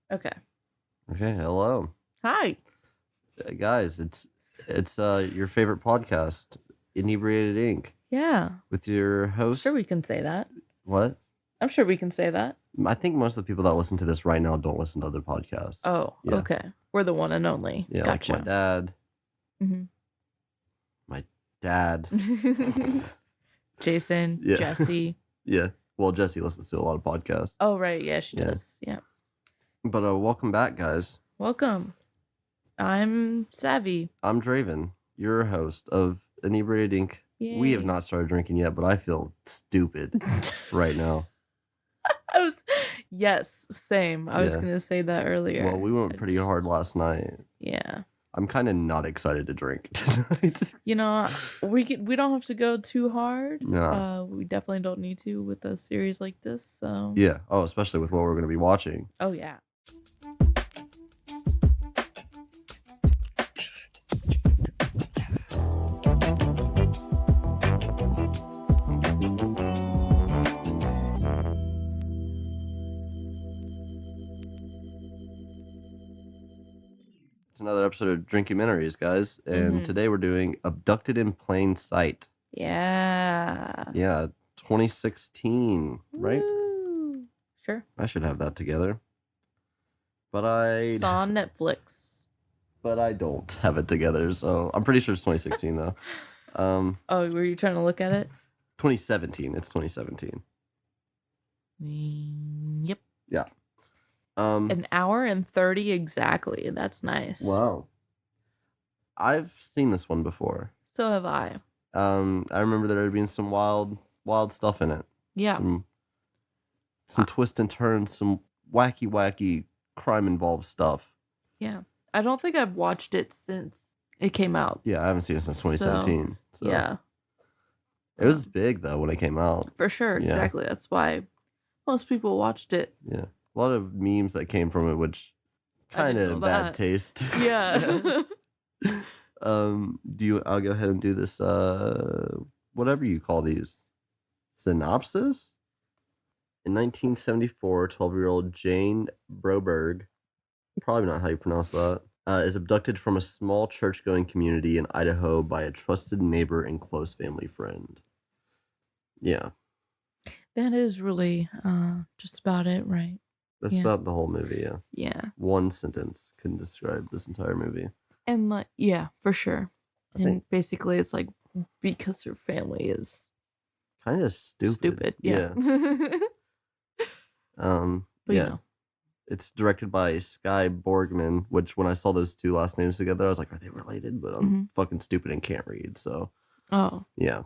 Okay. Okay, hello. Hi. Guys, it's your favorite podcast, Inebriated Inc. Yeah. with your host. Sure we can say that. What? I'm sure we can say that. I think most of the people that listen to this right now don't listen to other podcasts. Oh, Yeah. okay. We're the one and only. Yeah, Gotcha. like my dad. Mm-hmm. My dad. Jason, Yeah. Jesse. Yeah. Well, Jesse listens to a lot of podcasts. Oh, right. Yeah, she Yeah. does. Yeah. But welcome back, guys. Welcome. I'm Savvy. I'm Draven, your host of Inebriated Inc. We have Yay. not started drinking yet, but I feel stupid right now. Yes, same. I was Yeah. going to say that earlier. Well, we went pretty hard last night. Yeah. I'm kind of not excited to drink tonight. You know, we don't have to go too hard. No. We definitely don't need to with a series like this. So Yeah. Oh, especially with what we're going to be watching. Oh yeah. It's another episode of Drinkumentaries, guys. And Mhm. today we're doing Abducted in Plain Sight. Yeah. Yeah. 2016, right? Woo. Sure. I should have that together. But I It's on Netflix. don't have it together. So I'm pretty sure it's 2016 though. Oh, were you trying to look at it? 2017. It's 2017. Yep. Yeah. An hour and 30 exactly. That's nice. Wow. I've seen this one before. So have I. I remember there had been some wild stuff in it. Yeah. Some twists and turns, some wacky crime involved stuff. Yeah. I don't think I've watched it since it came out. Yeah, I haven't seen it since 2017. So. Yeah. It was big though when it came out. For sure. Yeah. Exactly. That's why most people watched it. Yeah. A lot of memes that came from it, which kind of bad taste. Yeah. I'll go ahead and do this, whatever you call these, synopsis? In 1974, 12-year-old Jane Broberg, probably not how you pronounce that, is abducted from a small church-going community in Idaho by a trusted neighbor and close family friend. Yeah. That is really just about it, right? That's about the whole movie, yeah. Yeah. One sentence can describe this entire movie. And like, yeah, for sure. I think basically it's like because her family is kind of stupid. Yeah. But yeah. You know. It's directed by Sky Borgman, which when I saw those two last names together, I was like, are they related? But I'm fucking stupid and can't read, so. Oh. Yeah.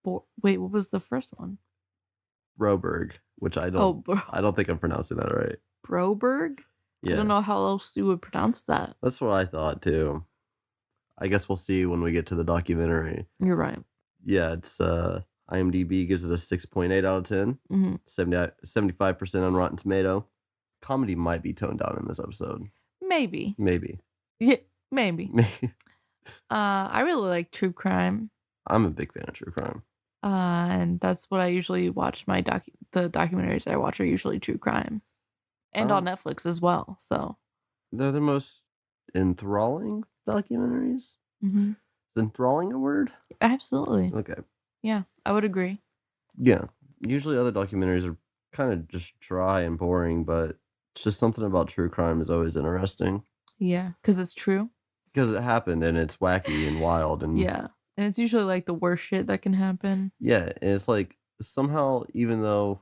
Wait, what was the first one? Broberg, which I don't think I'm pronouncing that right. Broberg? Yeah. I don't know how else you would pronounce that. That's what I thought too. I guess we'll see when we get to the documentary. You're right. Yeah, it's IMDb gives it a 6.8 out of 10. 75% on Rotten Tomato. Comedy might be toned down in this episode. Maybe. Yeah, maybe. I really like true crime. I'm a big fan of true crime. And that's what I usually watch. The documentaries I watch are usually true crime, and on Netflix as well. So they're the most enthralling documentaries. Mm-hmm. Is enthralling a word? Absolutely. Okay. Yeah, I would agree. Yeah, usually other documentaries are kind of just dry and boring, but it's just something about true crime is always interesting. Yeah, because it's true. Because it happened and it's wacky and wild and yeah. And it's usually like the worst shit that can happen. Yeah, and it's like somehow, even though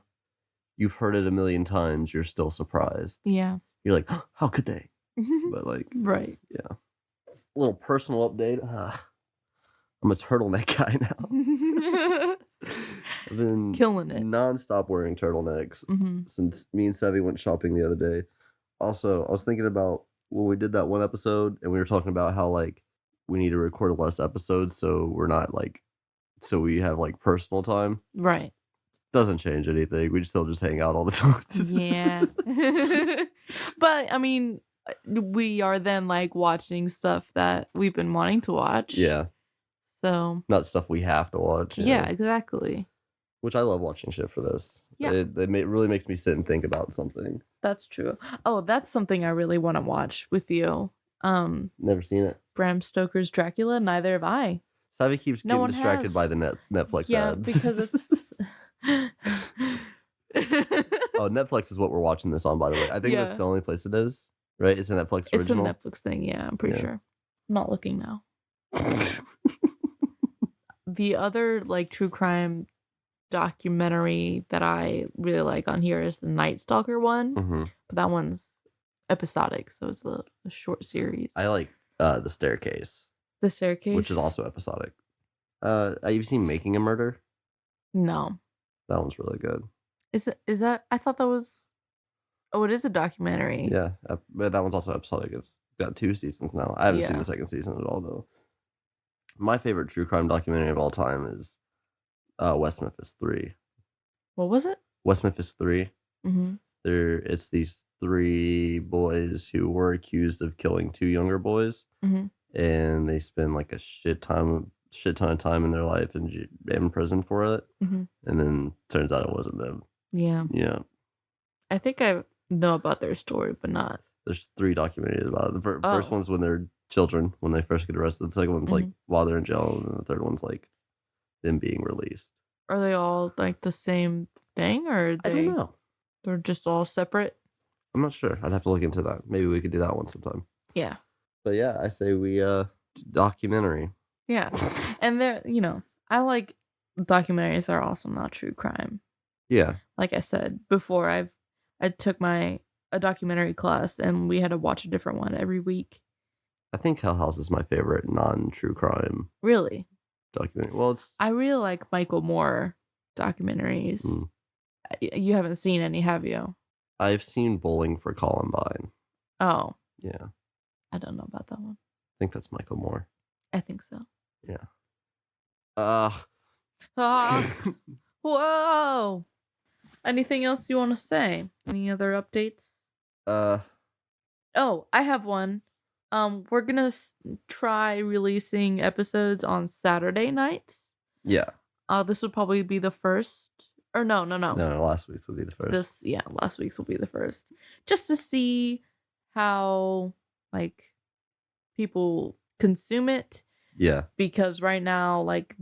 you've heard it a million times, you're still surprised. Yeah. You're like, oh, how could they? But like, right. Yeah. A little personal update. I'm a turtleneck guy now. I've been killing it. Non-stop wearing turtlenecks since me and Savvy went shopping the other day. Also, I was thinking about when we did that one episode and we were talking about how like we need to record less episodes so we're not like, so we have like personal time. Right. Doesn't change anything. We still just hang out all the time. Yeah. But I mean, we are then like watching stuff that we've been wanting to watch. Yeah. So. Not stuff we have to watch. Yeah, exactly. Which I love watching shit for this. Yeah. It really makes me sit and think about something. That's true. Oh, that's something I really want to watch with you. Never seen it. Bram Stoker's Dracula. Neither have I. Savvy keeps No getting one distracted by has. the Netflix Yeah, ads. because it's. Oh, Netflix is what we're watching this on, by the way. I think that's the only place it is, right? It's a Netflix original. It's a Netflix thing, yeah, I'm pretty sure. I'm not looking now. The other like true crime documentary that I really like on here is the Night Stalker one, but that one's episodic, so it's a short series. I like The Staircase. The Staircase, which is also episodic. Have you seen Making a Murder? No. That one's really good. Is that? I thought that was. Oh, it is a documentary. Yeah, but that one's also episodic. It's got 2 seasons now. I haven't seen the second season at all, though. My favorite true crime documentary of all time is West Memphis 3. What was it? West Memphis 3. Mm-hmm. It's these 3 boys who were accused of killing 2 younger boys, and they spend like a shit ton of time in their life in prison for it, and then turns out it wasn't them. Yeah. I think I know about their story, but not. There's 3 documentaries about it. The first one's when they're children, when they first get arrested. The second one's like while they're in jail, and the third one's like them being released. Are they all like the same thing, or I don't know. They're just all separate? I'm not sure. I'd have to look into that. Maybe we could do that one sometime. Yeah. But yeah, I say we documentary. Yeah. And they're, I like documentaries that are also not true crime. Yeah. Like I said before, I took a documentary class and we had to watch a different one every week. I think Hell House is my favorite non-true crime. Really? Documentary. Well, I really like Michael Moore documentaries. You haven't seen any, have you? I've seen Bowling for Columbine. Oh. Yeah. I don't know about that one. I think that's Michael Moore. I think so. Yeah. Whoa. Anything else you want to say? Any other updates? Oh, I have one. We're gonna try releasing episodes on Saturday nights. Yeah. This would probably be the first. Or no. No, last week's will be the first. Last week's will be the first. Just to see how like people consume it. Yeah. Because right now, like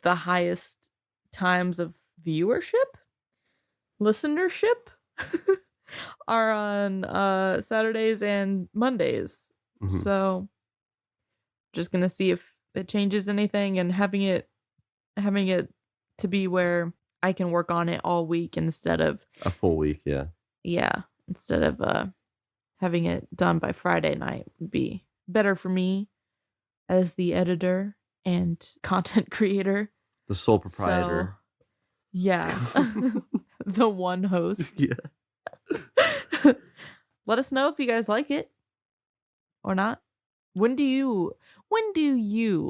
the highest times of listenership are on Saturdays and Mondays. So just gonna see if it changes anything, and having it to be where I can work on it all week instead of a full week. Yeah, instead of having it done by Friday night would be better for me as the editor and content creator, the sole proprietor. So, yeah. The one host. Yeah. Let us know if you guys like it or not. When do you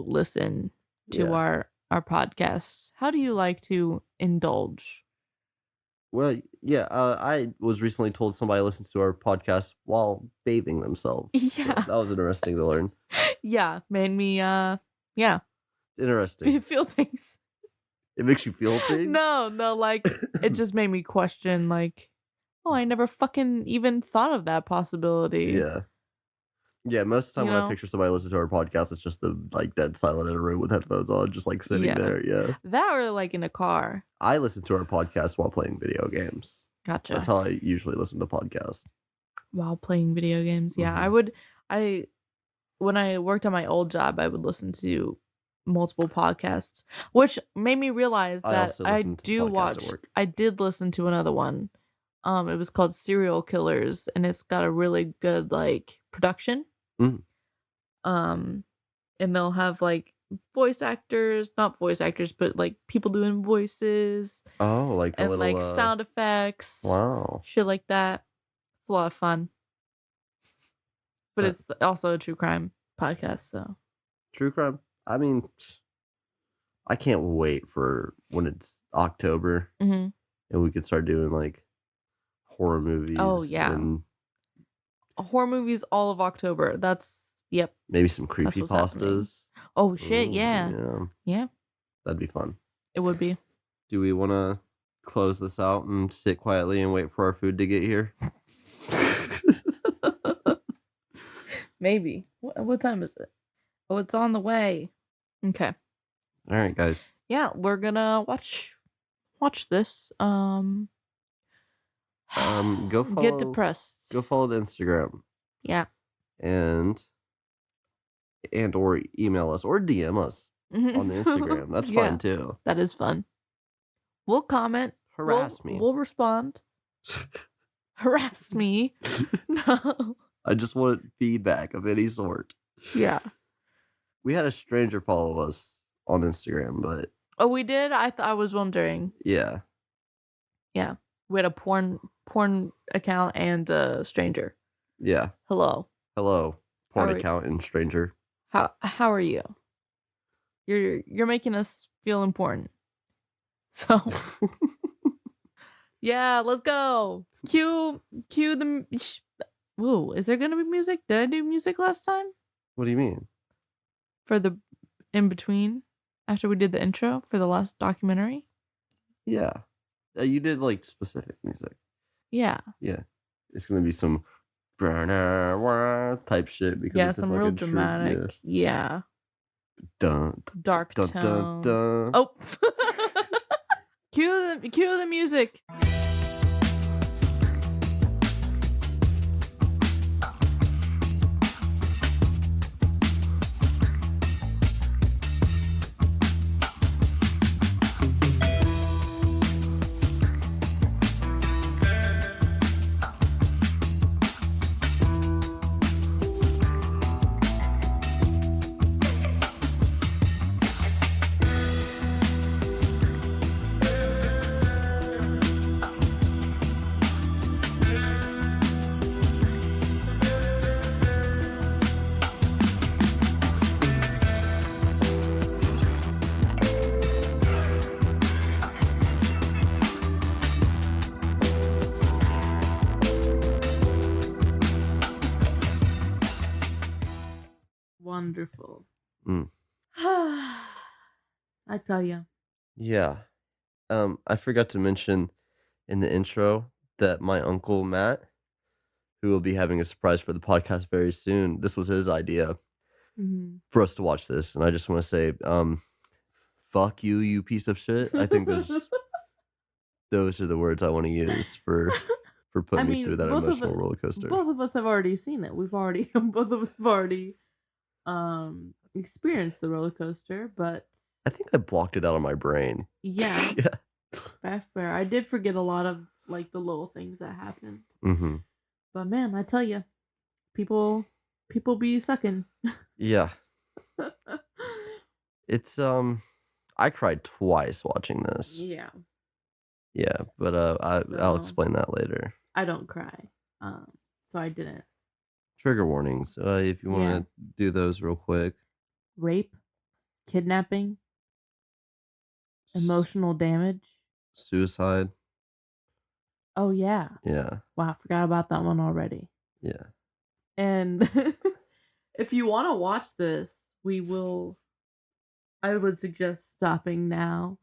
listen to our podcast? How do you like to indulge? Well, yeah, I was recently told somebody listens to our podcast while bathing themselves. Yeah. So that was interesting to learn. Yeah, made me interesting. Feel things. It makes you feel things? No, like it just made me question, like, oh, I never fucking even thought of that possibility. Yeah. Yeah, most of the time when I picture somebody listening to our podcast, it's just them like dead silent in a room with headphones on, just like sitting there. Yeah. That or like in a car. I listen to our podcast while playing video games. Gotcha. That's how I usually listen to podcasts. While playing video games. Yeah. When I worked on my old job, I would listen to multiple podcasts, which made me realize that I did listen to another one. It was called Serial Killers, and it's got a really good like production. And they'll have like not voice actors, but like people doing voices. Oh, like and like sound effects. Wow, shit like that. It's a lot of fun. But it's also a true crime podcast, so. True crime. I mean, I can't wait for when it's October and we could start doing like horror movies. Oh yeah, horror movies all of October. Yep. Maybe some creepypastas. Oh shit, yeah. Yeah. That'd be fun. It would be. Do we want to close this out and sit quietly and wait for our food to get here? Maybe. What time is it? Oh, it's on the way. Okay. All right, guys. Yeah, we're gonna watch this. Go follow. Get depressed. Go follow the Instagram. Yeah. And or email us or DM us on the Instagram. That's fun too. That is fun. We'll comment. Harass me. We'll respond. Harass me. No. I just want feedback of any sort. Yeah. We had a stranger follow us on Instagram, but oh, we did. I was wondering. Yeah. Yeah. We had a porn account and a stranger. Yeah. Hello. Porn account and stranger. How are you? You're making us feel important. So yeah, let's go. Cue the. Whoa, is there gonna be music? Did I do music last time? What do you mean? For the in between, after we did the intro for the last documentary. Yeah, you did like specific music. Yeah. Yeah, it's gonna be some type shit because some real dramatic. Yeah. Dark tones. Oh. Cue the music. Wonderful. I tell you. Yeah. I forgot to mention in the intro that my uncle Matt, who will be having a surprise for the podcast very soon, this was his idea for us to watch this, and I just want to say, fuck you, you piece of shit. I think those are the words I want to use for putting me through that emotional roller coaster. Both of us have already seen it. Both of us have already experienced the roller coaster, but I think I blocked it out of my brain. Yeah. That's fair. I did forget a lot of like the little things that happened. But man, I tell you, people be sucking. Yeah. It's I cried twice watching this. Yeah. Yeah, but I'll explain that later. I don't cry. So I didn't. Trigger warnings. If you want to do those real quick. Rape, kidnapping, emotional damage, suicide. Oh yeah. Yeah. Wow, I forgot about that one already. Yeah. And if you want to watch this, I would suggest stopping now.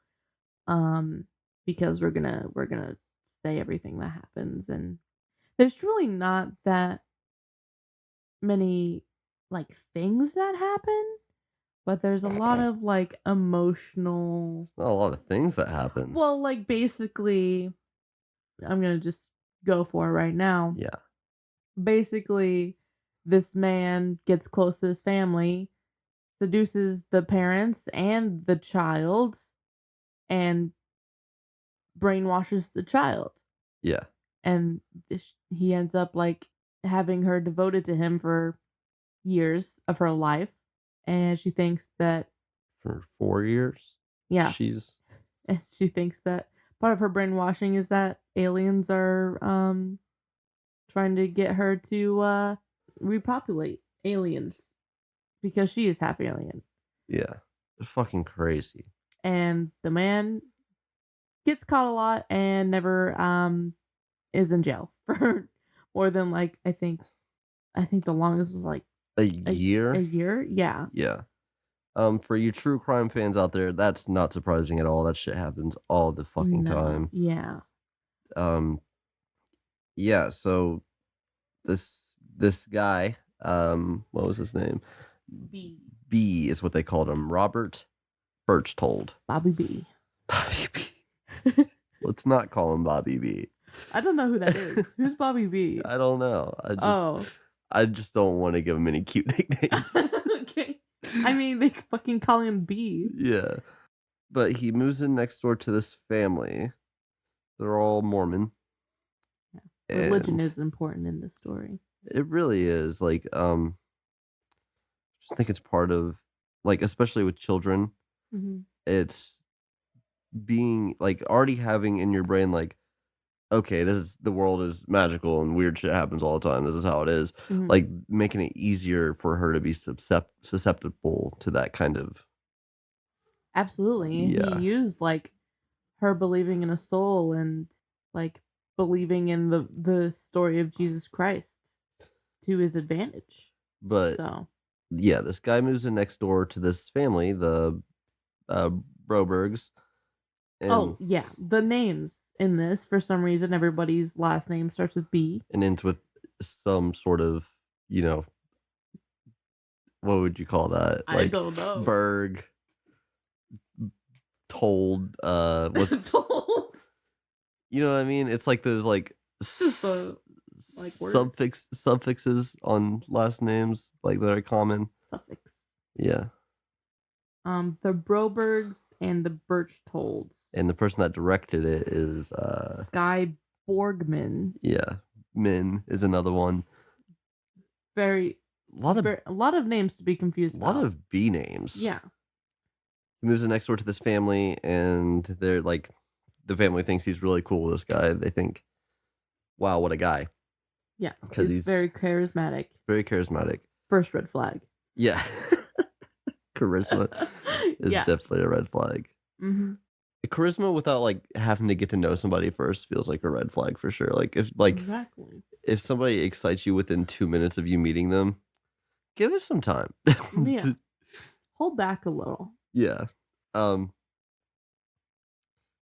Because we're gonna say everything that happens, and there's really not that many like things that happen, but there's a lot of like emotional. There's not a lot of things that happen. Well, like basically, I'm gonna just go for it right now. Yeah. Basically, this man gets close to his family, seduces the parents and the child, and brainwashes the child. Yeah. And he ends up like having her devoted to him for years of her life, and she thinks that for 4 years. Yeah. And she thinks that part of her brainwashing is that aliens are trying to get her to repopulate aliens because she is half alien. Yeah. It's fucking crazy. And the man gets caught a lot and never is in jail for more than like I think the longest was like a year. A year, yeah. Yeah. For you true crime fans out there, that's not surprising at all. That shit happens all the fucking time. Yeah. Yeah, so this guy, what was his name? B is what they called him. Robert Birchtold. Bobby B. Bobby B. Let's not call him Bobby B. I don't know who that is. Who's Bobby B? I don't know. I just don't want to give him any cute nicknames. Okay. I mean, they fucking call him B. Yeah. But he moves in next door to this family. They're all Mormon. Yeah. Religion is important in this story. It really is. Like, just think it's part of, like, especially with children, it's being, like, already having in your brain, like, okay, the world is magical and weird shit happens all the time. This is how it is. Like, making it easier for her to be susceptible to that kind of. Absolutely. Yeah. He used, like, her believing in a soul and, like, believing in the story of Jesus Christ to his advantage. But, yeah, this guy moves in next door to this family, the Brobergs. Oh, yeah. The names in this, for some reason, everybody's last name starts with B. And ends with some sort of, what would you call that? Like, I don't know. Berg, Told, what's... Told? You know what I mean? It's like those, like, suffixes on last names, like, that are common. Suffix. Yeah. The Brobergs and the Birchtolds. And the person that directed it is Sky Borgman. Yeah. Min is another one. A lot of names to be confused about. A lot of B names. Yeah. He moves in next door to this family, and they're like, the family thinks he's really cool, this guy. They think, wow, what a guy. Yeah. Because he's very charismatic. Very charismatic. First red flag. Yeah. Charisma is definitely a red flag. Charisma without, like, having to get to know somebody first feels like a red flag for sure. Like, if somebody excites you within 2 minutes of you meeting them, give it some time. Yeah. Hold back a little. Yeah. Wonder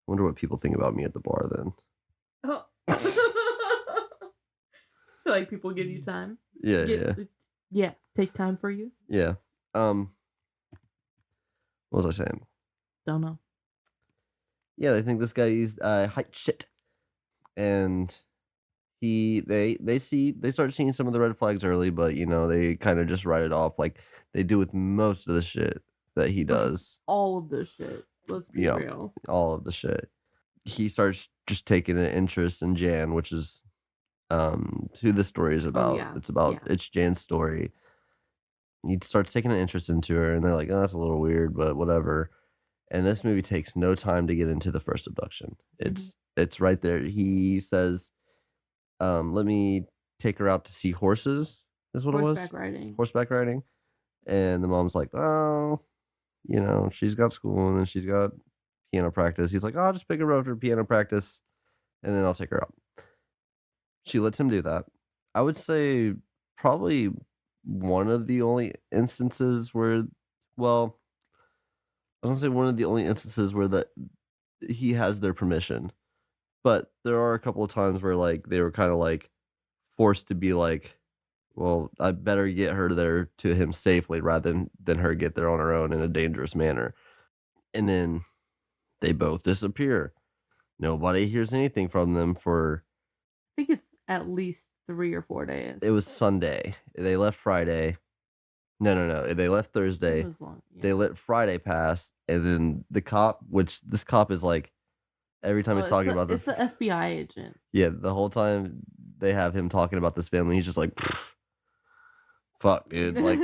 what people think about me at the bar then. Oh. I feel like people give you time. Yeah. Take time for you. Yeah. What was I saying? Don't know. Yeah, they think this guy is hot shit, and they start seeing some of the red flags early, but they kind of just write it off, like they do with most of the shit that he does. All of the shit. Let's be real. All of the shit. He starts just taking an interest in Jan, which is who the story is about. It's Jan's story. He starts taking an interest into her, and they're like, oh, that's a little weird, but whatever. And this movie takes no time to get into the first abduction. It's right there. He says, let me take her out to see horses, is what it was. Horseback riding. And the mom's like, oh, she's got school and then she's got piano practice. He's like, oh, I'll just pick her up for piano practice and then I'll take her out. She lets him do that. I would say probably one of the only instances where, that he has their permission. But there are a couple of times where, like, they were kind of, like, forced to be like, well, I better get her there to him safely rather than her get there on her own in a dangerous manner. And then they both disappear. Nobody hears anything from them for... I think it's at least 3 or 4 days. It was Sunday. They left Friday. No. They left Thursday. It was long. Yeah. They let Friday pass. And then the cop, which this cop is like, every time he's talking about this... It's the FBI agent. Yeah, the whole time they have him talking about this family, he's just like, fuck, dude. Like...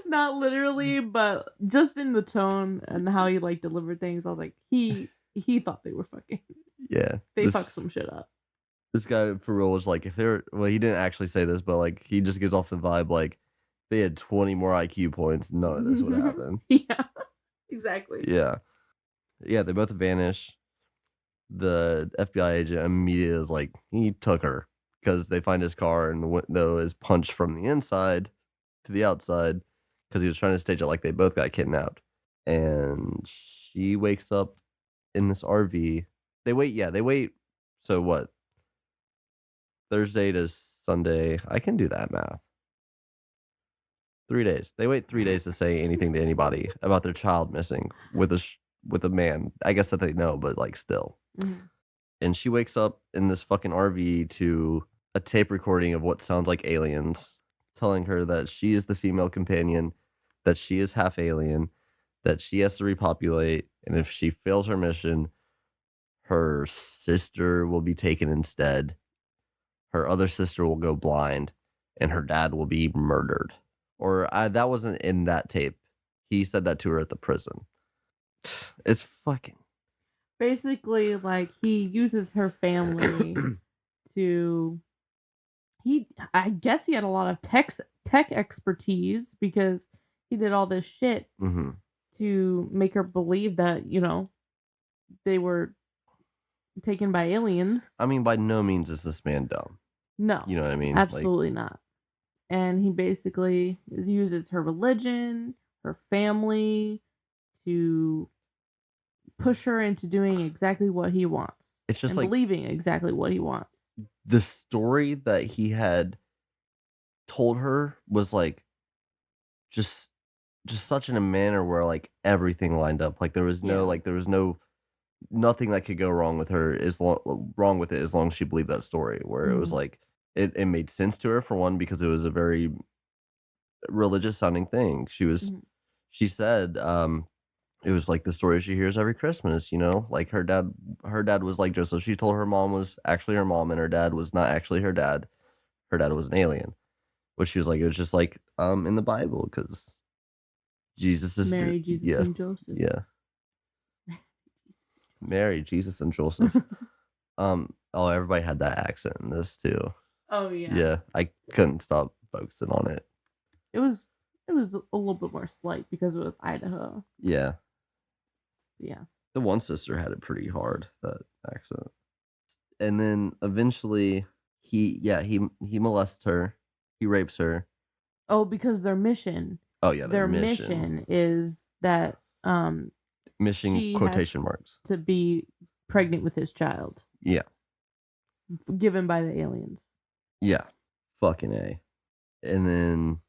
Not literally, but just in the tone and how he, like, delivered things, I was like, he thought they were fucking... Yeah. They fucked some shit up. This guy, for real, was like, if they were... Well, he didn't actually say this, but, like, he just gives off the vibe, like, they had 20 more IQ points, none of this would happen. Yeah, exactly. Yeah. Yeah, they both vanish. The FBI agent immediately is like, he took her. Because they find his car and the window is punched from the inside to the outside. because he was trying to stage it like they both got kidnapped. And she wakes up in this RV. They wait. So what? Thursday to Sunday. I can do that math. 3 days. They wait 3 days to say anything to anybody about their child missing with a man. I guess that they know, but like still. Mm-hmm. And she wakes up in this fucking RV to a tape recording of what sounds like aliens telling her that she is the female companion, that she is half alien, that she has to repopulate, and if she fails her mission, her sister will be taken instead. Her other sister will go blind, and her dad will be murdered. Or that wasn't in that tape. He said that to her at the prison. It's fucking... Basically, like, he uses her family to... I guess he had a lot of tech expertise because he did all this shit to make her believe that, they were taken by aliens. I mean, by no means is this man dumb. No. You know what I mean? Absolutely not. And he basically uses her religion, her family, to push her into doing exactly what he wants. It's just and believing exactly what he wants. The story that he had told her was like just such in a manner where like everything lined up. Like there was nothing that could go wrong with her as long as she believed that story. Where it was like it made sense to her, for one, because it was a very religious sounding thing. She said it was like the story she hears every Christmas, like her dad was like Joseph. She told her mom was actually her mom and her dad was not actually her dad. Her dad was an alien. Which she was like, it was just like in the Bible, because Jesus is Mary, Jesus, and Joseph. Yeah. Mary, Jesus, and Joseph. Everybody had that accent in this too. Oh yeah. Yeah, I couldn't stop focusing on it. It was a little bit more slight because it was Idaho. Yeah. Yeah. The one sister had it pretty hard, that accent. And then eventually he molests her. He rapes her. Oh, because their mission. Oh yeah, their mission is that mission quotation marks to be pregnant with his child. Yeah. Given by the aliens. Yeah. Fucking A. And then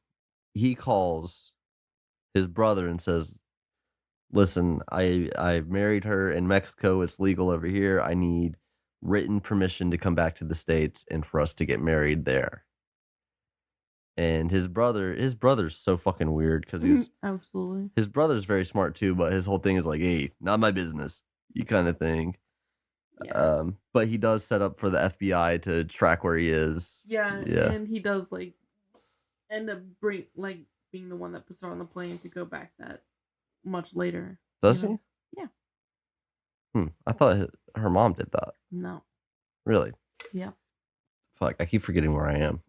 he calls his brother and says, listen, I married her in Mexico. It's legal over here. I need written permission to come back to the States and for us to get married there. And his brother's so fucking weird because he's absolutely, his brother's very smart too, but his whole thing is like, hey, not my business, you kind of thing. Yeah. But he does set up for the FBI to track where he is. Yeah. And he does like end up being the one that puts her on the plane to go back that much later. Does he? Yeah. I thought her mom did that. No. Really? Yeah. Fuck, I keep forgetting where I am.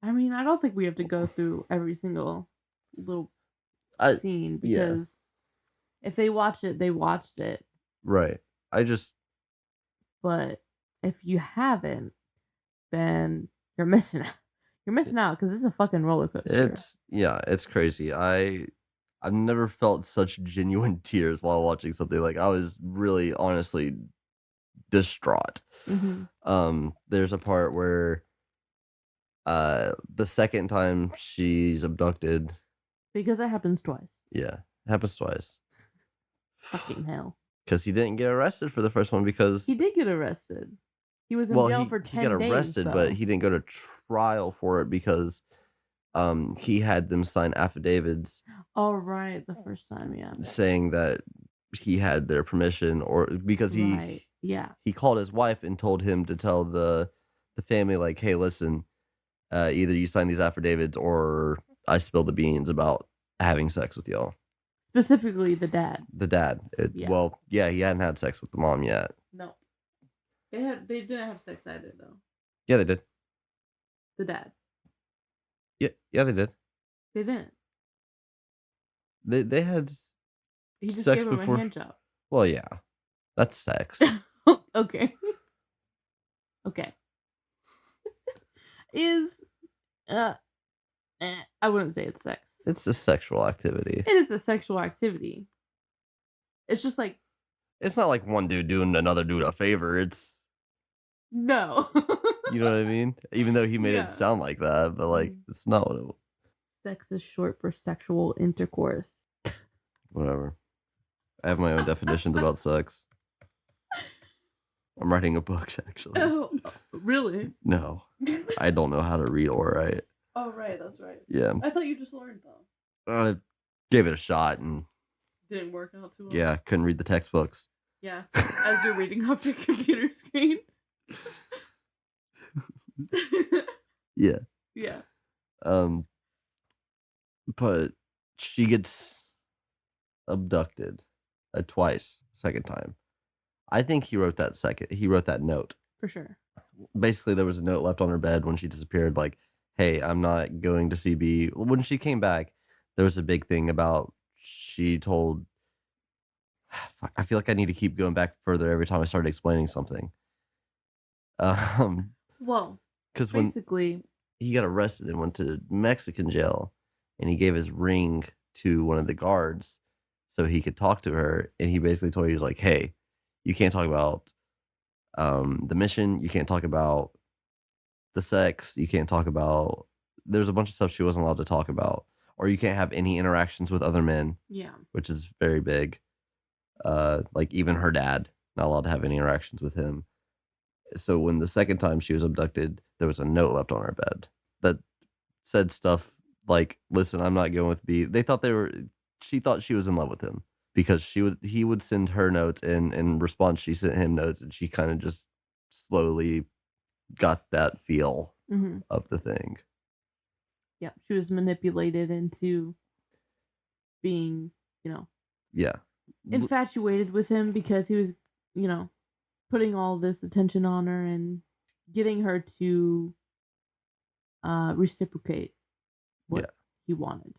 I mean, I don't think we have to go through every single little scene because if they watch it, they watched it. Right. But if you haven't, then you're missing out. You're missing out because it's a fucking roller coaster. It's crazy. I've never felt such genuine tears while watching something. Like I was really honestly distraught. There's a part where the second time she's abducted, because that happens twice. Yeah, it happens twice. Fucking hell. Because he didn't get arrested for the first one because he did get arrested. He was in jail for 10 days. He got arrested, but he didn't go to trial for it because he had them sign affidavits. Oh right, the first time, yeah. Saying that he had their permission, or because he called his wife and told him to tell the family like, hey, listen, either you sign these affidavits or I spill the beans about having sex with y'all. Specifically the dad. The dad. Well, yeah, he hadn't had sex with the mom yet. No. They didn't have sex either though. Yeah, they did. The dad. Yeah, they did. They didn't. They had he just sex gave him before. A hand job. Well, yeah. That's sex. Okay. Okay. I wouldn't say it's sex. It's a sexual activity. It is a sexual activity. It's just like... It's not like one dude doing another dude a favor. It's... No. You know what I mean? Even though he made it sound like that, but like, it's not what it was. Sex is short for sexual intercourse. Whatever. I have my own definitions about sex. I'm writing a book, actually. Oh, really? No. I don't know how to read or write. Oh, right. That's right. Yeah. I thought you just learned, though. I gave it a shot and... Didn't work out too well. Yeah, couldn't read the textbooks. Yeah, as you're reading off your computer screen. Yeah. Yeah. But she gets abducted twice, second time. I think he wrote that note. For sure. Basically, there was a note left on her bed when she disappeared, like, hey, I'm not going to CB. When she came back, there was a big thing about she told... I feel like I need to keep going back further every time I start explaining something. Well, because when basically he got arrested and went to Mexican jail, and he gave his ring to one of the guards so he could talk to her, and he basically told her, he was like, hey, you can't talk about the mission, you can't talk about the sex, you can't talk about... There's a bunch of stuff she wasn't allowed to talk about, or you can't have any interactions with other men. Yeah. Which is very big. Like even her dad, not allowed to have any interactions with him. So when the second time she was abducted, there was a note left on her bed that said stuff like, listen, I'm not going with B. She thought she was in love with him because he would send her notes, and in response she sent him notes, and she kind of just slowly got that feel of the thing. Yeah, she was manipulated into being, yeah, infatuated with him because he was, putting all this attention on her and getting her to reciprocate what he wanted.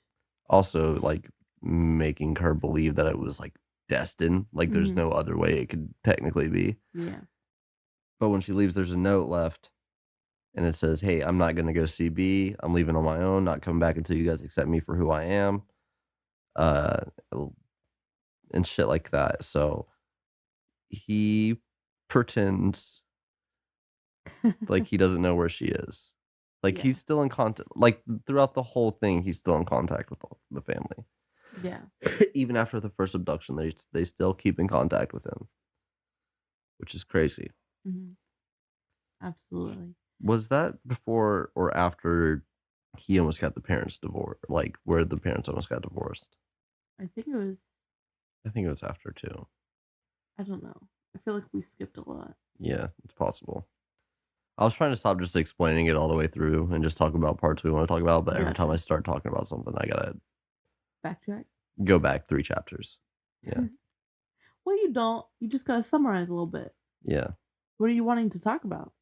Also, like, making her believe that it was like destined, like there's no other way it could technically be. Yeah. But when she leaves, there's a note left, and it says, hey, I'm not gonna go see B, I'm leaving on my own, not coming back until you guys accept me for who I am, and shit like that. So he pretends like he doesn't know where she is. Like, he's still in contact. Like, throughout the whole thing, he's still in contact with the family. Yeah. Even after the first abduction, they still keep in contact with him, which is crazy. Mm-hmm. Absolutely. Was that before or after he almost got the parents divorced? Like, where the parents almost got divorced? I think it was after, too. I don't know. I feel like we skipped a lot. Yeah, it's possible. I was trying to stop just explaining it all the way through and just talk about parts we want to talk about, but every time I start talking about something, I gotta backtrack. Go back 3 chapters. Yeah. Well, you don't. You just gotta summarize a little bit. Yeah. What are you wanting to talk about?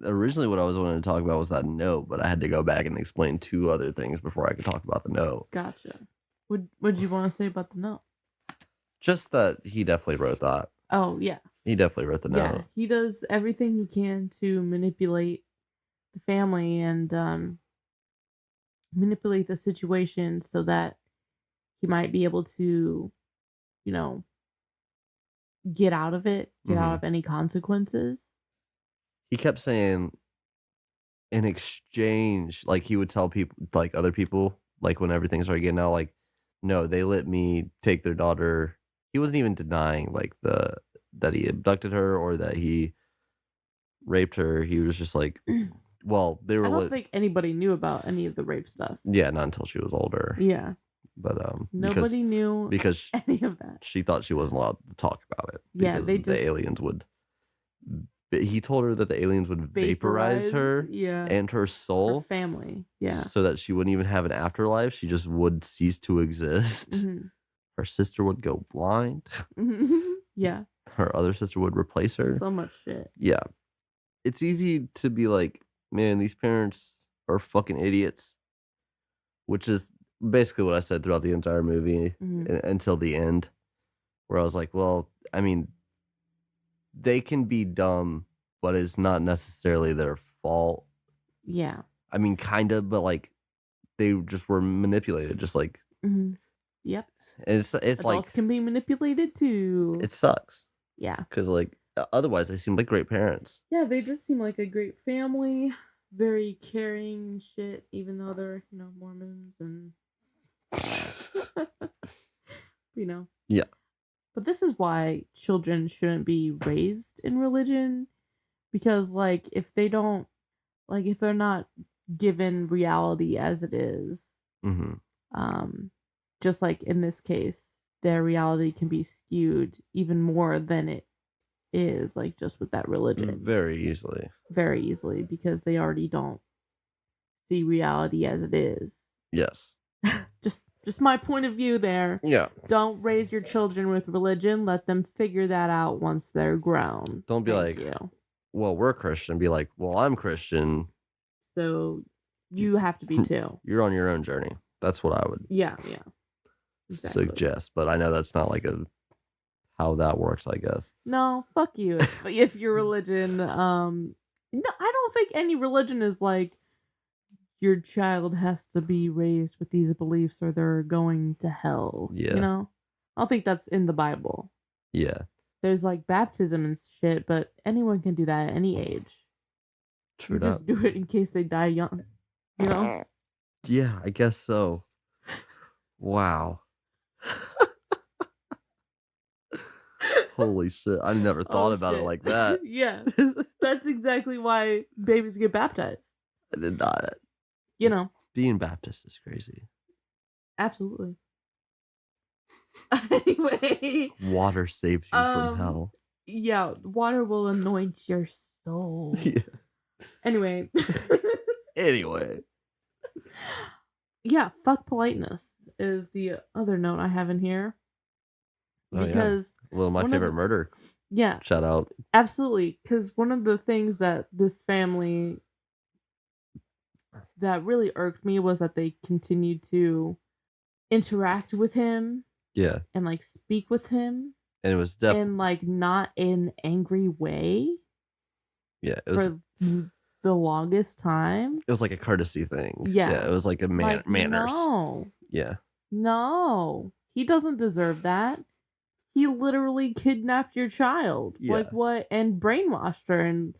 Originally, what I was wanting to talk about was that note, but I had to go back and explain 2 other things before I could talk about the note. Gotcha. What did you want to say about the note? Just that he definitely wrote that. Oh, yeah. He definitely wrote the note. Yeah, he does everything he can to manipulate the family and manipulate the situation so that he might be able to, get out of it, get out of any consequences. He kept saying in exchange, like he would tell people, like other people, like when everything started getting out, like, no, they let me take their daughter. He wasn't even denying like that he abducted her or that he raped her. He was just like, well, they were... I don't think anybody knew about any of the rape stuff. Yeah, not until she was older. Yeah. But nobody knew because any of that. She thought she wasn't allowed to talk about it. Yeah, the aliens would... He told her that the aliens would vaporize her and her soul. Her family, yeah. So that she wouldn't even have an afterlife. She just would cease to exist. Mm-hmm. Her sister would go blind. Yeah. Her other sister would replace her. So much shit. Yeah. It's easy to be like, man, these parents are fucking idiots. Which is basically what I said throughout the entire movie until the end. Where I was like, well, I mean, they can be dumb, but it's not necessarily their fault. Yeah. I mean, kind of, but like, they just were manipulated, just like. Mm-hmm. Yep. And it's Adults like can be manipulated too. it sucks. Yeah. Because like otherwise they seem like great parents. Yeah, they just seem like a great family, very caring shit, even though they're Mormons and Yeah. But this is why children shouldn't be raised in religion, because like if they're not given reality as it is, just like in this case, their reality can be skewed even more than it is, like just with that religion. Very easily, because they already don't see reality as it is. Yes. Just my point of view there. Yeah. Don't raise your children with religion. Let them figure that out once they're grown. Don't be well, we're Christian. Be like, well, I'm Christian. So you have to be too. You're on your own journey. That's what I would suggest. But I know that's not like how that works, I guess. No, fuck you. If your religion, no, I don't think any religion is like your child has to be raised with these beliefs or they're going to hell. Yeah. I don't think that's in the Bible. Yeah. There's like baptism and shit, but anyone can do that at any age. True. Just do it in case they die young. Yeah, I guess so. Wow. Holy shit. I never thought about it like that. Yeah. That's exactly why babies get baptized. I did not. Being Baptist is crazy. Absolutely. Anyway. Water saves you from hell. Yeah, water will anoint your soul. Yeah. Anyway. Yeah, fuck politeness is the other note I have in here. Because my favorite murder. Yeah. Shout out. Absolutely. Because one of the things that this family that really irked me was that they continued to interact with him. Yeah. And like speak with him. And it was definitely in like not an angry way. Yeah. It was for the longest time. It was like a courtesy thing. Yeah. It was like a manners. No. Yeah. No. He doesn't deserve that. He literally kidnapped your child. Yeah. Like what? And brainwashed her and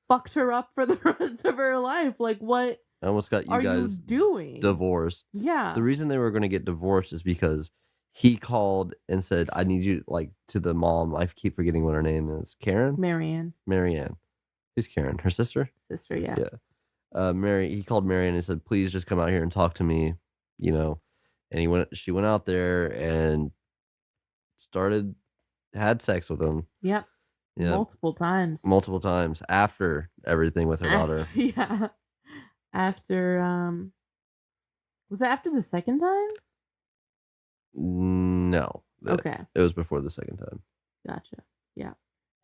fucked her up for the rest of her life. Like what? I almost got you guys doing? Divorced. Yeah. The reason they were going to get divorced is because he called and said, I need you, like, to the mom. I keep forgetting what her name is. Karen? Marianne. Who's Karen? Her sister? Sister, yeah. Yeah. He called Marianne and said, please just come out here and talk to me, And she went out there and had sex with him. Yep. Multiple times after everything with her daughter. Yeah. After, was it after the second time? No. Okay. It was before the second time. Gotcha. Yeah.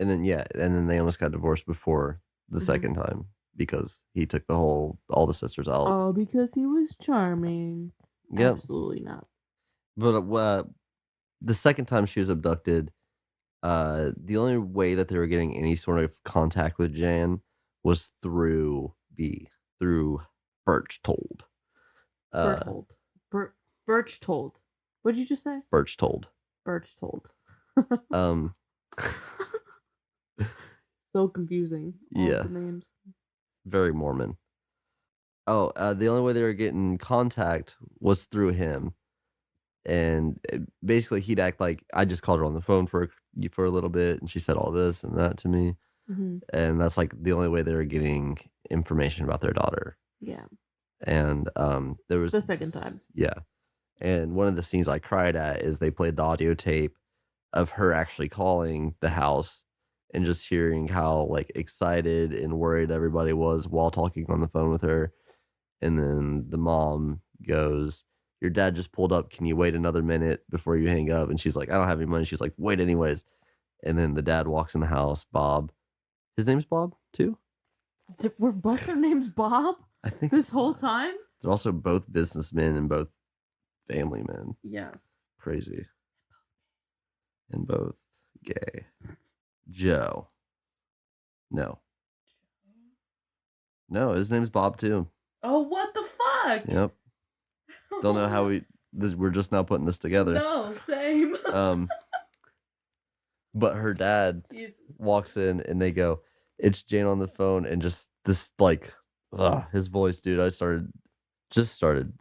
And then they almost got divorced before the second time because he took all the sisters out. Oh, because he was charming. Yep. Absolutely not. But the second time she was abducted, the only way that they were getting any sort of contact with Jan was through Birchtold. Birchtold. What did you just say? Birchtold. So confusing. All the names. Very Mormon. Oh, the only way they were getting contact was through him. And basically he'd act like I just called her on the phone for a little bit and she said all this and that to me. Mm-hmm. And that's like the only way they were getting information about their daughter. Yeah. And there was the second time. Yeah. And one of the scenes I cried at is they played the audio tape of her actually calling the house and just hearing how like excited and worried everybody was while talking on the phone with her. And then the mom goes, your dad just pulled up. Can you wait another minute before you hang up? And she's like, I don't have any money. She's like, wait anyways. And then the dad walks in the house, Bob. His name's Bob too? Were both their names Bob? I think this whole time? They're also both businessmen and both family men. Yeah. Crazy. And both gay. Joe. No, his name's Bob too. Oh, what the fuck? Yep. Don't know how we're just now putting this together. No, same. But her dad walks in and they go, "It's Jane on the phone," and just this his voice, dude. I started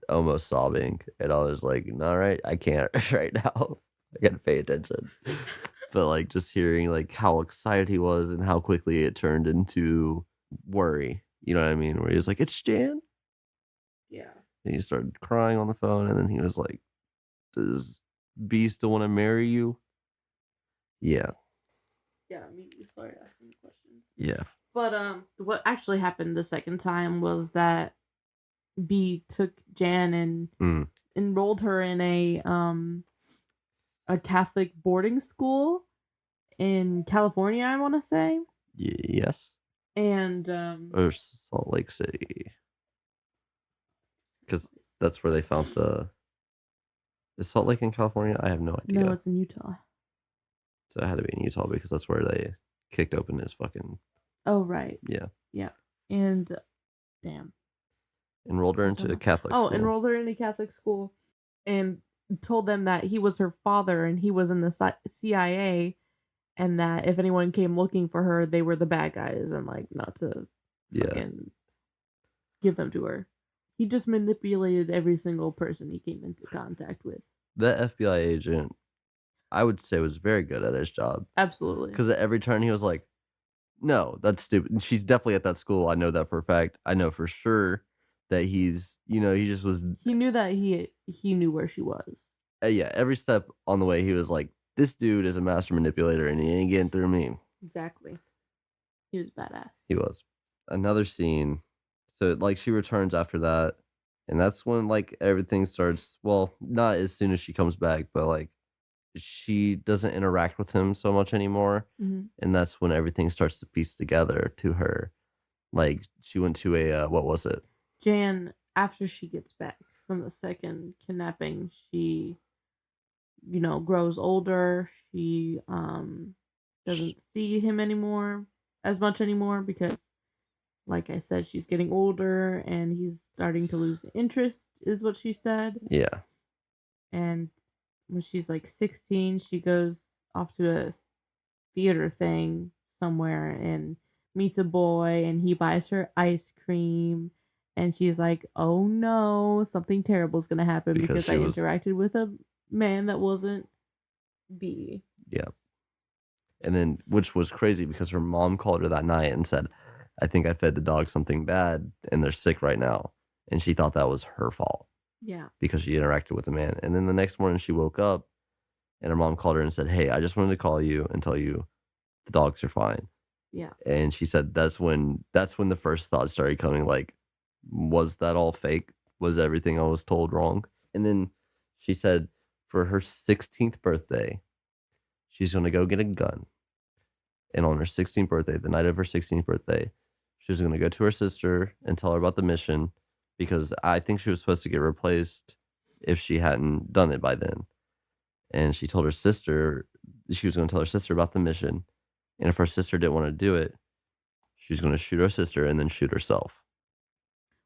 almost sobbing, and I was like, "All right, I can't right now. I gotta pay attention." But like just hearing like how excited he was and how quickly it turned into worry. You know what I mean? Where he was like, "It's Jan." Yeah. And he started crying on the phone, and then he was like, "Does B still want to marry you?" Yeah. Yeah, me too. Sorry asking questions. Yeah. But what actually happened the second time was that B took Jan and enrolled her in a Catholic boarding school in California, I want to say. Yes. And or Salt Lake City, because that's where they found the. Is Salt Lake in California? I have no idea. No, it's in Utah. So it had to be in Utah because that's where they kicked open his fucking. Oh right. Yeah. Yeah, and damn. Enrolled her into a Catholic school. Enrolled her in a Catholic school, and told them that he was her father and he was in the CIA, and that if anyone came looking for her, they were the bad guys, and like not to fucking give them to her. He just manipulated every single person he came into contact with. That FBI agent, I would say, was very good at his job. Absolutely. Because at every turn he was like, "No, that's stupid. She's definitely at that school. I know that for a fact. I know for sure that he's, he just was." He knew that he knew where she was. Yeah, every step on the way he was like, "This dude is a master manipulator and he ain't getting through me." Exactly. He was badass. He was. Another scene. So like she returns after that, and that's when like everything starts. Well, not as soon as she comes back, but like she doesn't interact with him so much anymore, and that's when everything starts to piece together to her. Like she went to a what was it? Jan, after she gets back from the second kidnapping, she grows older. She doesn't see him as much anymore because, like I said, she's getting older and he's starting to lose interest, is what she said. Yeah. And when she's like 16, she goes off to a theater thing somewhere and meets a boy, and he buys her ice cream. And she's like, "Oh no, something terrible is going to happen because I interacted with a man that wasn't B." Yeah. And then, which was crazy because her mom called her that night and said, "I think I fed the dog something bad and they're sick right now." And she thought that was her fault. Yeah. Because she interacted with a man. And then the next morning she woke up and her mom called her and said, "Hey, I just wanted to call you and tell you the dogs are fine." Yeah. And she said that's when the first thought started coming, like, was that all fake? Was everything I was told wrong? And then she said for her 16th birthday, she's going to go get a gun. And on her 16th birthday, the night of her 16th birthday, she was going to go to her sister and tell her about the mission, because I think she was supposed to get replaced if she hadn't done it by then. And she told her sister, she was going to tell her sister about the mission. And if her sister didn't want to do it, she was going to shoot her sister and then shoot herself.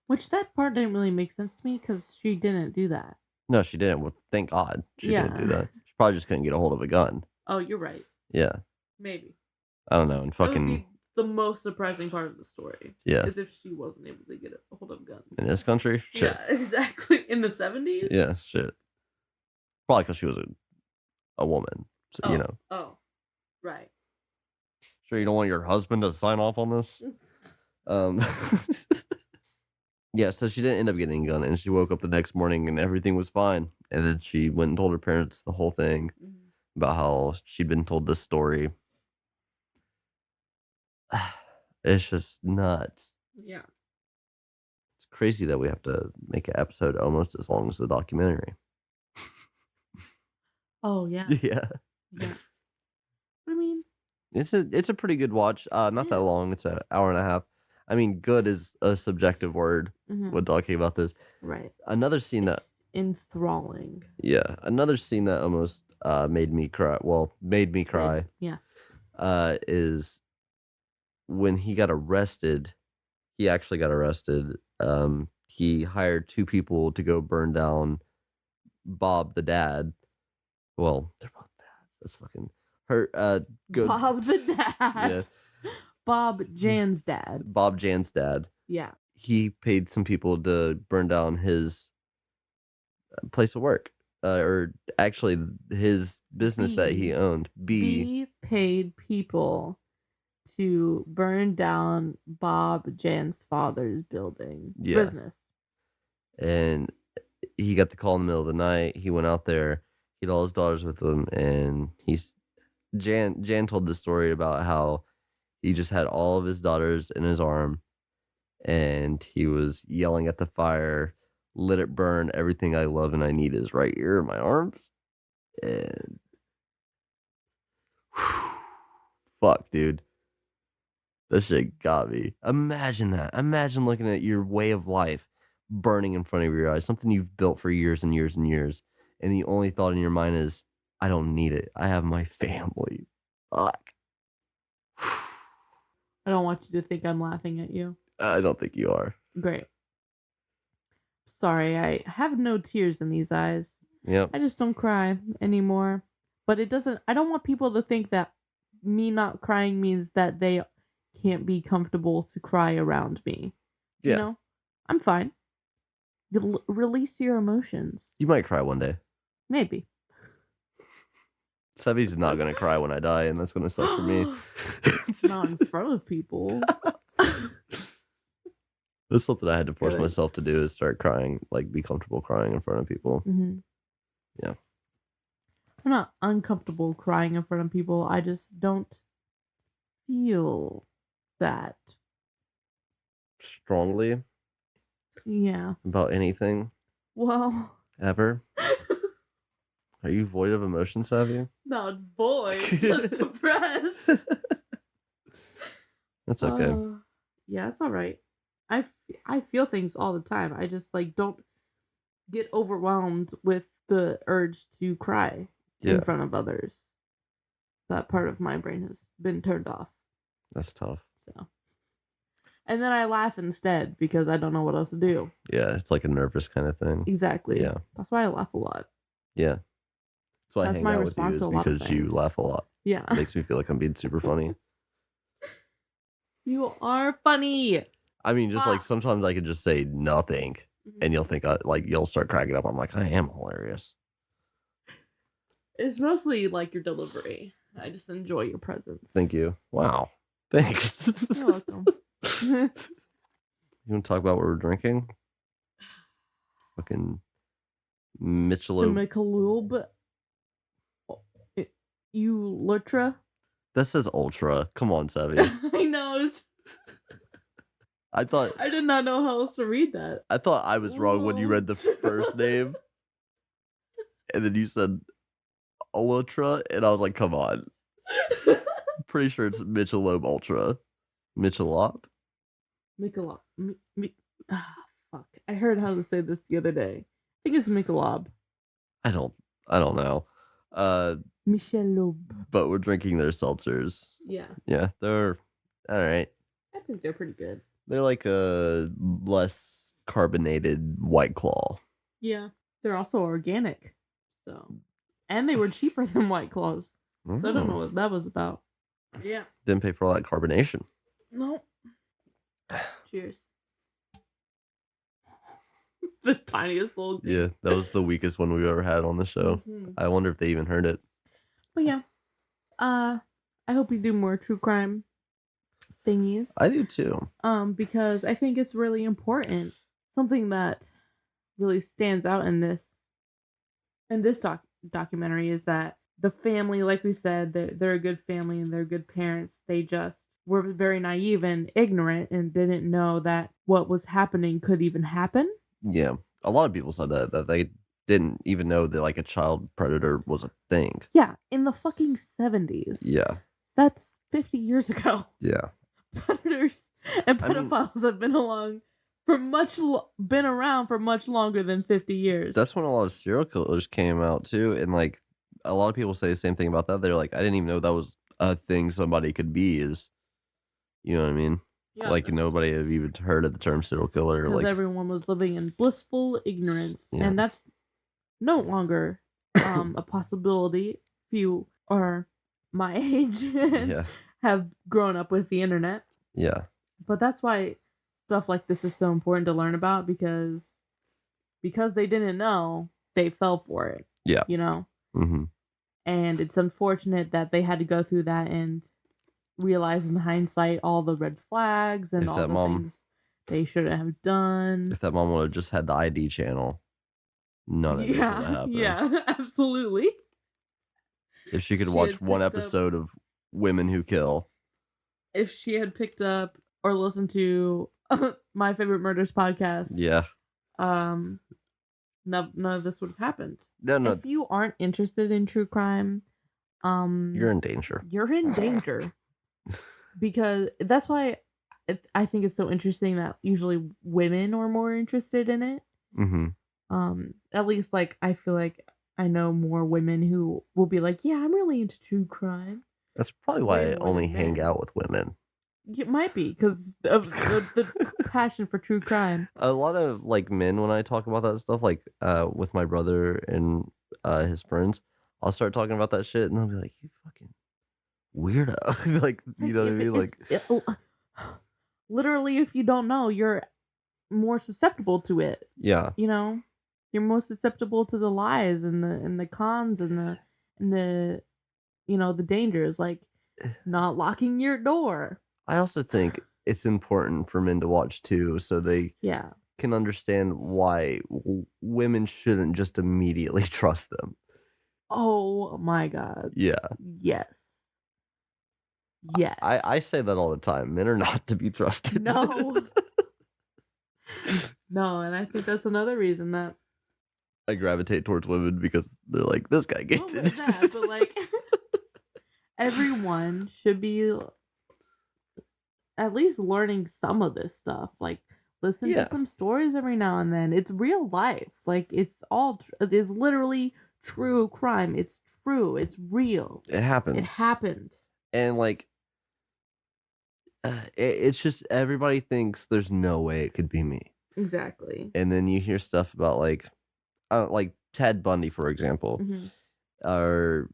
Which that part didn't really make sense to me because she didn't do that. No, she didn't. Well, thank God she didn't do that. She probably just couldn't get a hold of a gun. Oh, you're right. Yeah. Maybe. I don't know. And fucking. That would be the most surprising part of the story. Yeah. Is if she wasn't able to get a hold of a gun. In this country? Shit. Yeah, exactly. In the 70s? Yeah, shit. Probably because she was a woman. So, Oh, right. Sure, you don't want your husband to sign off on this? Yeah, so she didn't end up getting a gun, and she woke up the next morning and everything was fine. And then she went and told her parents the whole thing about how she'd been told this story. It's just nuts. Yeah. It's crazy that we have to make an episode almost as long as the documentary. Oh, yeah. Yeah. Yeah. I mean, it's a pretty good watch. Not that long. It's an hour and a half. I mean, good is a subjective word when talking about this. Right. Another scene that's enthralling. Yeah. Another scene that almost made me cry. Well, made me cry. Yeah. Is when he got arrested. He actually got arrested. he hired 2 people to go burn down Bob the dad. Well, they're both dads. That's fucking hurt. Bob the dad. Yeah. Bob Jan's dad. Bob Jan's dad. Yeah. He paid some people to burn down his place of work. Or actually his business that he owned. B paid people to burn down Bob Jan's father's business. And he got the call in the middle of the night. He went out there. He had all his daughters with him, and Jan told the story about how he just had all of his daughters in his arm, and he was yelling at the fire, "Let it burn! Everything I love and I need is right here in my arms." And fuck, dude, that shit got me. Imagine that. Imagine looking at your way of life burning in front of your eyes, something you've built for years and years and years, and the only thought in your mind is, I don't need it. I have my family. Fuck. I don't want you to think I'm laughing at you. I don't think you are. Great. Sorry, I have no tears in these eyes. Yep. I just don't cry anymore. But I don't want people to think that me not crying means that they can't be comfortable to cry around me. Yeah. You know? I'm fine. Release your emotions. You might cry one day. Maybe. Sevy's not going to cry when I die, and that's going to suck for me. Not in front of people. That's something I had to force myself to do, is start crying, like be comfortable crying in front of people. Mm-hmm. Yeah. I'm not uncomfortable crying in front of people. I just don't feel that strongly. Yeah. About anything. Well. Ever. Are you void of emotion, Savvy? Not void, just depressed. That's okay. Yeah, it's all right. I feel things all the time. I just don't get overwhelmed with the urge to cry in front of others. That part of my brain has been turned off. That's tough. So, and then I laugh instead because I don't know what else to do. Yeah, it's like a nervous kind of thing. Exactly. Yeah. That's why I laugh a lot. Yeah. That's why I hang out with you, is because you laugh a lot. Yeah. It makes me feel like I'm being super funny. You are funny. I mean, just like sometimes I can just say nothing, and you'll think you'll start cracking up. I'm like, I am hilarious. It's mostly like your delivery. I just enjoy your presence. Thank you. Wow. Thanks. You're welcome. You want to talk about what we're drinking? Fucking Michelob. Ultra. That says Ultra. Come on, Savvy. I know. I did not know how else to read that. I thought I was wrong when you read the first name, and then you said Ultra, and I was like, come on. Pretty sure it's Michelob Ultra. Michelob? Michelob. Fuck. I heard how to say this the other day. I think it's Michelob. I don't know. Michelob. But we're drinking their seltzers. Yeah. Yeah, they're all right. I think they're pretty good. They're like a less carbonated White Claw. Yeah. They're also organic. So, and they were cheaper than White Claws. So I don't know what that was about. Yeah. Didn't pay for all that carbonation. No. Cheers. The tiniest little thing. Yeah, that was the weakest one we've ever had on the show. Mm-hmm. I wonder if they even heard it. But yeah. I hope we do more true crime thingies. I do too. Because I think it's really important. Something that really stands out in this documentary is that the family, like we said, they're a good family and they're good parents. They just were very naive and ignorant and didn't know that what was happening could even happen. Yeah. A lot of people said that they didn't even know that like a child predator was a thing. Yeah, in the fucking 70s. Yeah. That's 50 years ago. Yeah. Predators and pedophiles have been around for much longer than 50 years. That's when a lot of serial killers came out too, and like a lot of people say the same thing about that. They're like, I didn't even know that was a thing somebody could be. You know what I mean? Yeah, like nobody had even heard of the term serial killer. Because Like everyone was living in blissful ignorance, Yeah. and that's no longer a possibility if you are my age and Yeah. have grown up with the internet. Yeah. But that's why stuff like this is so important to learn about, because they didn't know, they fell for it. Yeah. You know? Mm-hmm. And it's unfortunate that they had to go through that and realize in hindsight all the red flags and all the things they shouldn't have done. If that mom would have just had the ID channel, none of this would have happened. Yeah, absolutely. If she could watch one episode of Women Who Kill. If she had picked up or listened to My Favorite Murders podcast. Yeah. None of this would have happened. No. If you aren't interested in true crime, you're in danger. You're in danger. Because that's why I think it's so interesting that usually women are more interested in it. Mm-hmm. At least, like, I feel like I know more women who will be like, yeah, I'm really into true crime. That's probably why I only hang out with women. It might be because of the passion for true crime. A lot of like men, when I talk about that stuff, like with my brother and his friends, I'll start talking about that shit, and they'll be like, "You fucking weirdo!" Like, you know what I mean? Like, literally, if you don't know, you're more susceptible to it. Yeah. You know, you're most susceptible to the lies and the cons and the you know, the dangers, like not locking your door. I also think it's important for men to watch too, so they can understand why women shouldn't just immediately trust them. Oh my God. Yeah. Yes. Yes. I say that all the time. Men are not to be trusted. No. No, and I think that's another reason that I gravitate towards women, because they're like, this guy gets it. That, but like everyone should be at least learning some of this stuff. Like, listen to some stories every now and then. It's real life. Like, it's literally true crime. It's true. It's real. It happens. It happened. And like, it's just everybody thinks there's no way it could be me. Exactly. And then you hear stuff about like Ted Bundy, for example, or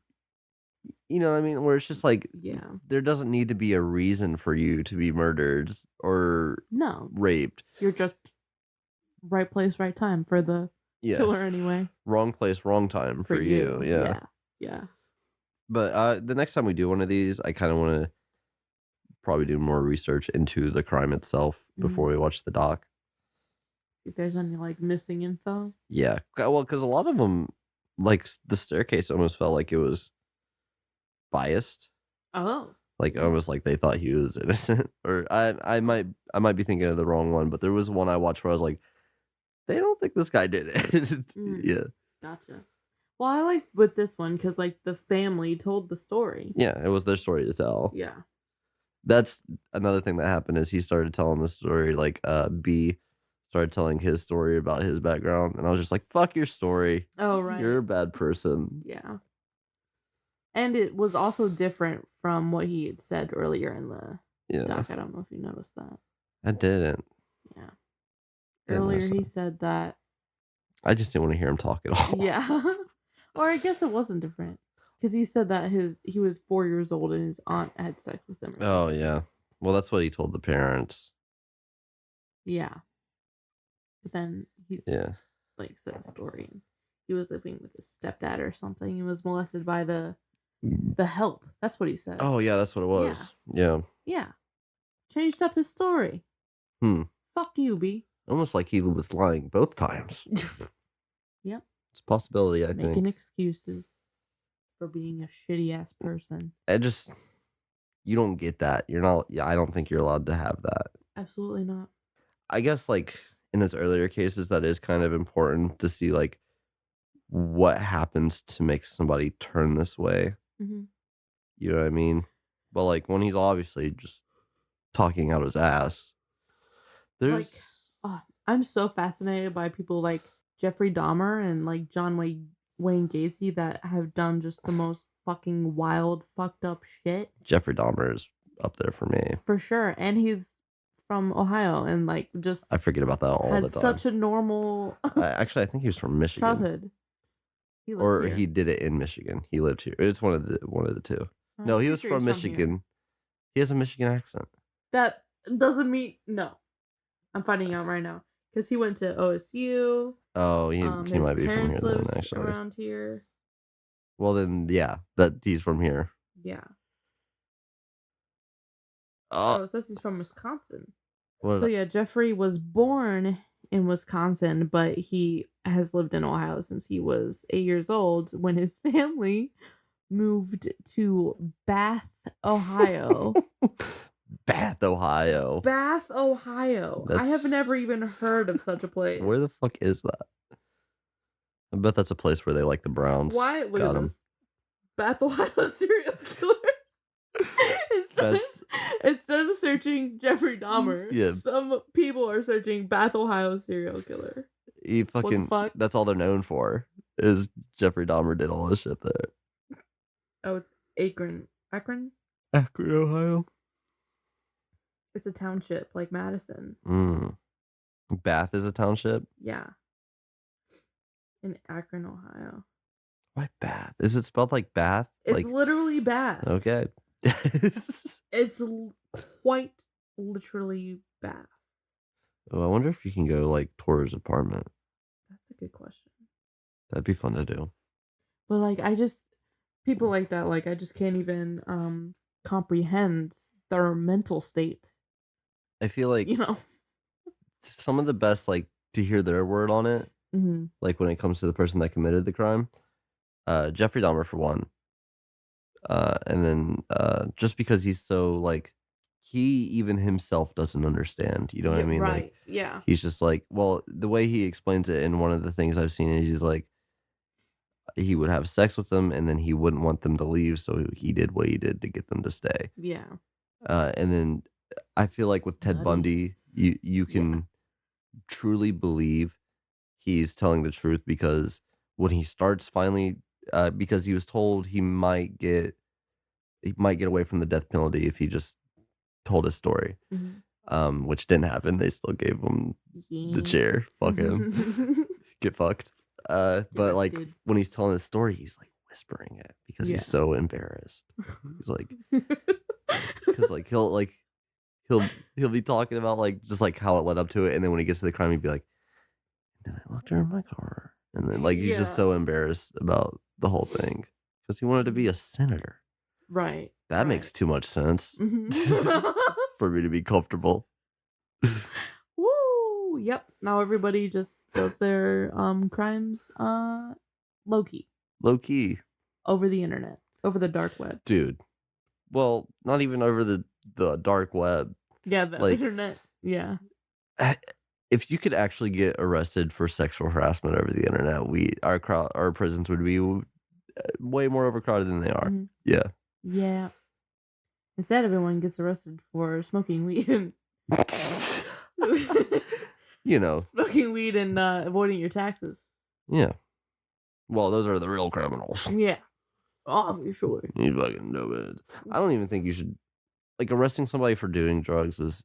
you know what I mean, where it's just like, there doesn't need to be a reason for you to be murdered or raped. You're just right place, right time for the killer anyway. Wrong place, wrong time for you. Yeah. But the next time we do one of these, I kind of want to probably do more research into the crime itself before we watch the doc. If there's any like missing info. Yeah. Well, because a lot of them, like the staircase, almost felt like it was biased. Oh. Like almost like they thought he was innocent. Or I might be thinking of the wrong one, but there was one I watched where I was like, they don't think this guy did it. Yeah. Gotcha. Well, I like with this one because like the family told the story. Yeah, it was their story to tell. Yeah. That's another thing that happened, is he started telling the story, like B started telling his story about his background, and I was just like, fuck your story. Oh, right. You're a bad person. Yeah. And it was also different from what he had said earlier in the doc. I don't know if you noticed that. I didn't. Yeah. Earlier he said that. I just didn't want to hear him talk at all. Yeah. Or I guess it wasn't different. Because he said that he was 4 years old and his aunt had sex with him. Oh, yeah. Well, that's what he told the parents. Yeah. But then he like said a story. He was living with his stepdad or something. He was molested by the help. That's what he said. Oh, yeah, that's what it was. Yeah. Yeah. Changed up his story. Fuck you, B. Almost like he was lying both times. Yep. It's a possibility, I think. Making excuses for being a shitty ass person. You don't get that. You're not, I don't think you're allowed to have that. Absolutely not. I guess like in those earlier cases, that is kind of important to see like what happens to make somebody turn this way. You know what I mean? But like when he's obviously just talking out his ass, there's I'm so fascinated by people like Jeffrey Dahmer and like John Wayne Gacy that have done just the most fucking wild, fucked up shit. Jeffrey Dahmer is up there for me. For sure. And he's from Ohio and like just I forget about that all the time. Had such a normal Actually, I think he was from Michigan. childhood. Or he did it in Michigan. He lived here. It's one of the two. No, he was from Michigan. He has a Michigan accent. That doesn't mean no. I'm finding out right now because he went to OSU. Oh, he might be from here then. Actually, around here. Well, then, yeah, that he's from here. Yeah. Oh, it says he's from Wisconsin. So yeah, Jeffrey was born in Wisconsin, but he has lived in Ohio since he was 8 years old when his family moved to Bath, Ohio. Bath, Ohio. Bath, Ohio. I have never even heard of such a place. Where the fuck is that? I bet that's a place where they like the Browns. Why? Look at this. Bath, Ohio serial killer. Instead of searching Jeffrey Dahmer, some people are searching Bath, Ohio serial killer. He fucking, what the fuck? That's all they're known for, is Jeffrey Dahmer did all this shit there. Oh, it's Akron. Akron, Ohio. It's a township, like Madison. Bath is a township? Yeah. In Akron, Ohio. Why Bath? Is it spelled like Bath? It's literally Bath. Okay. It's quite literally Bath. Oh, I wonder if you can go like tour his apartment. That's a good question. That'd be fun to do. But like, people like that, like I just can't even comprehend their mental state. I feel like, some of the best, like, to hear their word on it, like when it comes to the person that committed the crime, Jeffrey Dahmer for one. And then just because he's so like, he even himself doesn't understand, you know what I mean? Right. Like, yeah. He's just like, well, the way he explains it in one of the things I've seen is he's like, he would have sex with them and then he wouldn't want them to leave, so he did what he did to get them to stay. Yeah. And then I feel like with Ted Bundy, you can truly believe he's telling the truth, because when he starts finally, because he was told he might get away from the death penalty if he just told his story, which didn't happen. They still gave him the chair. Fuck him. Get fucked. But like when he's telling his story, he's like whispering it because he's so embarrassed. He's like, because like he'll be talking about like just like how it led up to it, and then when he gets to the crime, he'd be like, then I locked her in my car, and then like he's just so embarrassed about the whole thing because he wanted to be a senator. Right. That makes too much sense for me to be comfortable. Woo! Yep. Now everybody just does their crimes low key. Low key. Over the internet. Over the dark web. Dude. Well, not even over the dark web. Yeah, the internet. Yeah. If you could actually get arrested for sexual harassment over the internet, our prisons would be way more overcrowded than they are. Yeah. Yeah. Instead, everyone gets arrested for smoking weed and smoking weed and avoiding your taxes. Yeah. Well, those are the real criminals. Yeah. Obviously. You fucking know it. I don't even think you should, like, arresting somebody for doing drugs is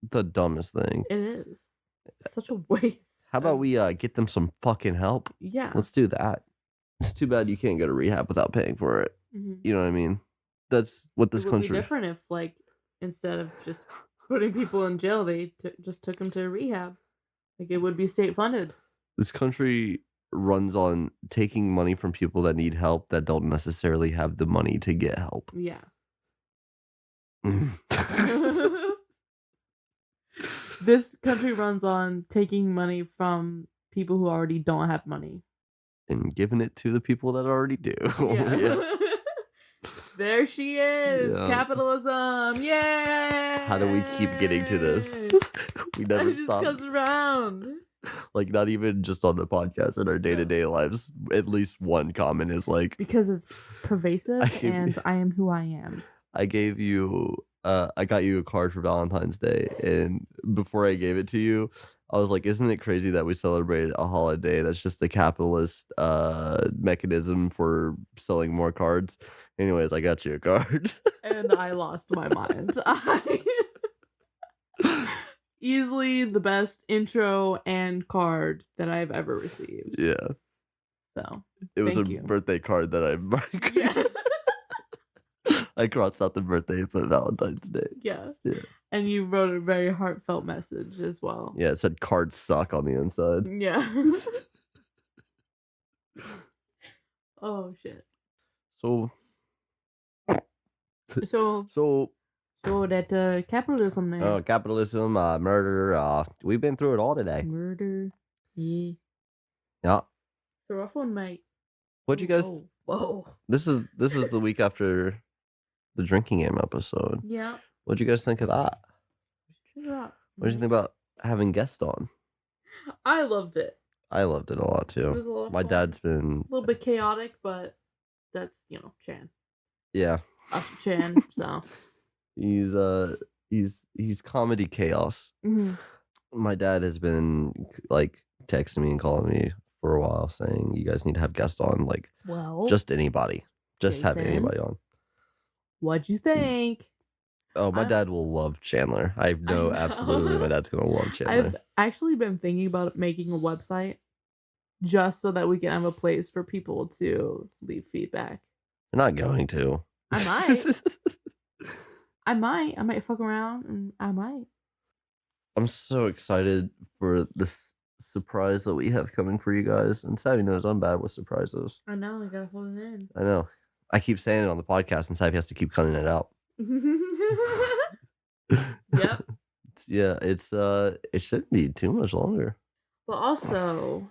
the dumbest thing. It is. It's such a waste. How about we get them some fucking help? Yeah. Let's do that. It's too bad you can't go to rehab without paying for it. You know what I mean? That's what this country... It would be different if, like, instead of just putting people in jail, they just took them to rehab. Like, it would be state funded. This country runs on taking money from people that need help that don't necessarily have the money to get help. Yeah. This country runs on taking money from people who already don't have money. And giving it to the people that already do. Yeah. There she is. Yeah. Capitalism. Yay! How do we keep getting to this? We never stop. It just comes around. Like, not even just on the podcast, in our day-to-day lives, at least one comment is like... Because it's pervasive and I am who I am. I gave you... I got you a card for Valentine's Day, and before I gave it to you, I was like, isn't it crazy that we celebrate a holiday that's just a capitalist mechanism for selling more cards? Anyways, I got you a card. And I lost my mind. Easily the best intro and card that I've ever received. Yeah. So it was a thank you. birthday card that I crossed out the birthday and put Valentine's Day. Yeah. Yeah. And you wrote a very heartfelt message as well. Yeah, it said cards suck on the inside. Yeah. Oh shit. So that capitalism there. Oh, capitalism, murder, we've been through it all today. Murder. Yeah. Yeah. It's a rough one, mate. What'd you guys Whoa. This is the week after the drinking game episode. Yeah. What'd you guys think of that? Yeah. What did you think about having guests on? I loved it. I loved it a lot too. It was a lot of My fun. dad's been a little bit chaotic, but that's Chan. Yeah. Us Chan, so he's comedy chaos. Mm-hmm. My dad has been like texting me and calling me for a while saying you guys need to have guests on, like, well, just anybody. Just Jason, have anybody on. What'd you think? Oh, my dad will love Chandler. I know absolutely my dad's gonna love Chandler. I've actually been thinking about making a website just so that we can have a place for people to leave feedback. You're not going to. I might. I might fuck around and I might. I'm so excited for this surprise that we have coming for you guys. And Savvy knows I'm bad with surprises. I know. I gotta hold it in. I know. I keep saying it on the podcast and Savvy has to keep cutting it out. Yep. Yeah, it shouldn't be too much longer. But also,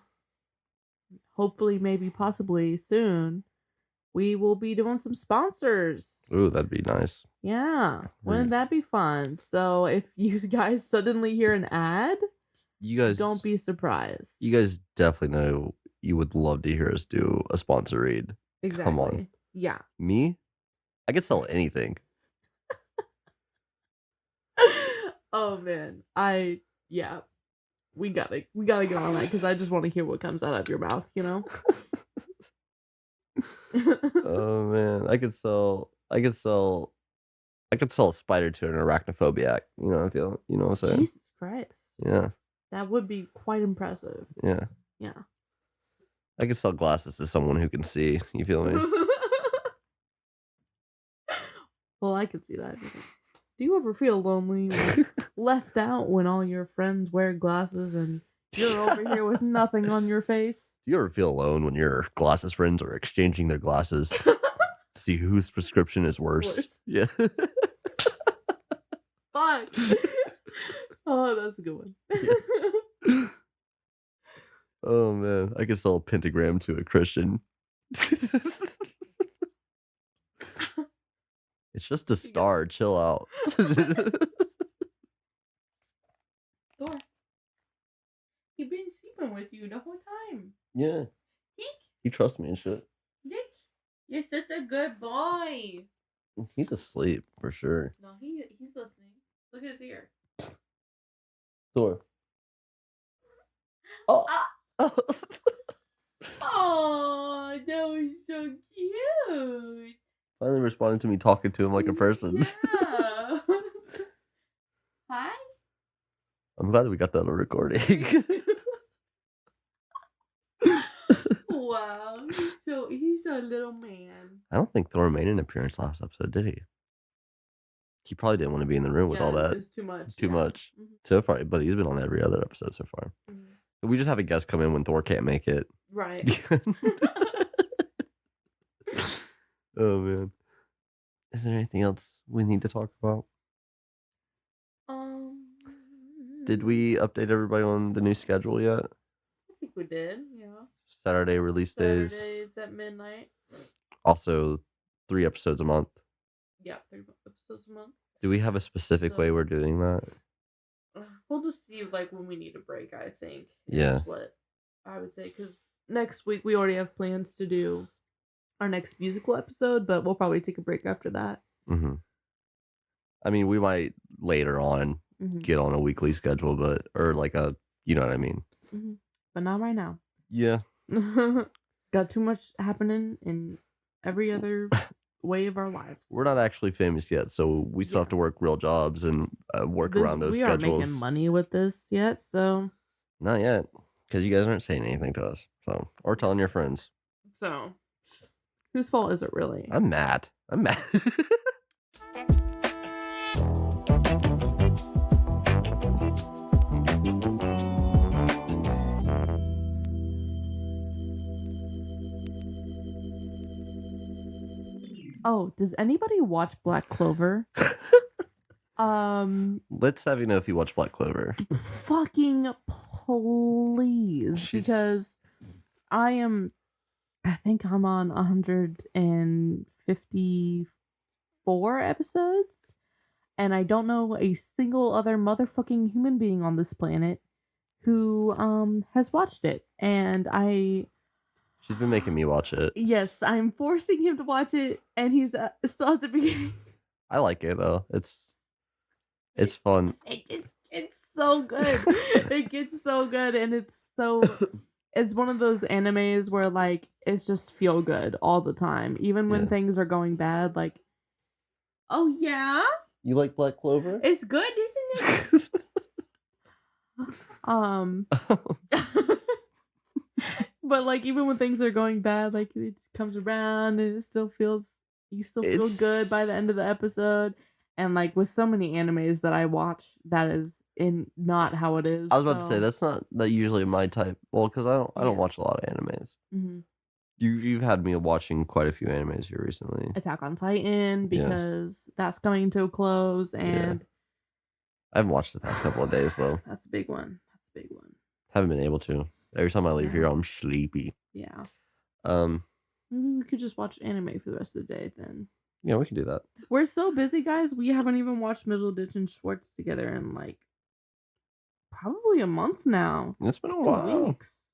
hopefully, maybe, possibly soon, we will be doing some sponsors. Ooh, that'd be nice. Yeah. Wouldn't that be fun? So if you guys suddenly hear an ad, you guys don't be surprised. You guys definitely know you would love to hear us do a sponsor read. Exactly. Come on. Yeah. Me? I could sell anything. Oh man. We gotta get on that because I just want to hear what comes out of your mouth, Oh man. I could sell a spider to an arachnophobiac. You know what I'm saying? Jesus Christ. Yeah. That would be quite impressive. Yeah. Yeah. I could sell glasses to someone who can see. You feel me? Well, I could see that. Do you ever feel lonely or left out when all your friends wear glasses and you're over here with nothing on your face? Do you ever feel alone when your glasses friends are exchanging their glasses to see whose prescription is worse? Yeah. Fuck. Oh, that's a good one. Oh man, I could sell a pentagram to a Christian. It's just a star. Chill out. Thor, he's been sleeping with you the whole time. Yeah. Dick. He trusts me and shit. Dick, you're such a good boy. He's asleep for sure. No, he's listening. Look at his ear. Thor. Oh. Oh, that was so cute. Finally responding to me talking to him like a person. Yeah. Hi. I'm glad we got that on recording. Wow, he's a little man. I don't think Thor made an appearance last episode, did he? He probably didn't want to be in the room with all that. It was too much. Too much. Mm-hmm. So far, but he's been on every other episode so far. Mm-hmm. We just have a guest come in when Thor can't make it. Right. Oh man. Is there anything else we need to talk about? Did we update everybody on the new schedule yet? I think we did, yeah. Saturday release days. Saturdays at midnight. Also, 3 episodes a month. Yeah, 3 episodes a month. Do we have a specific way we're doing that? We'll just see when we need a break, I think. Yeah. That's what I would say. Because next week we already have plans to do our next musical episode, but we'll probably take a break after that. Mm-hmm. I mean, we might later on get on a weekly schedule, or like you know what I mean? Mm-hmm. But not right now. Yeah. Got too much happening in every other way of our lives. We're not actually famous yet, so we still have to work real jobs and work around those schedules. We aren't making money with this yet, so. Not yet, because you guys aren't saying anything to us, so or telling your friends. So, whose fault is it really? I'm mad. Oh, does anybody watch Black Clover? Let's have you know if you watch Black Clover. Fucking please, because I think I'm on 154 episodes, and I don't know a single other motherfucking human being on this planet who has watched it, and She's been making me watch it. Yes, I'm forcing him to watch it, and he's still at the beginning. I like it though. It's fun. It's so good. It gets so good, and it's one of those animes where like it's just feel good all the time, even when things are going bad. Like, oh yeah, you like Black Clover? It's good, isn't it? But like even when things are going bad, like it comes around and you still feel good by the end of the episode. And like with so many animes that I watch, that is not how it is. I was about to say that's not usually my type. Well, because I don't watch a lot of animes. Mm-hmm. You've had me watching quite a few animes here recently. Attack on Titan, because that's coming to a close, and I haven't watched the past couple of days though. That's a big one. Haven't been able to. Every time I leave here, I'm sleepy. Yeah. Maybe we could just watch anime for the rest of the day then. Yeah, we can do that. We're so busy, guys. We haven't even watched Middleditch and Schwartz together in like probably a month now. It's been a while. Weeks.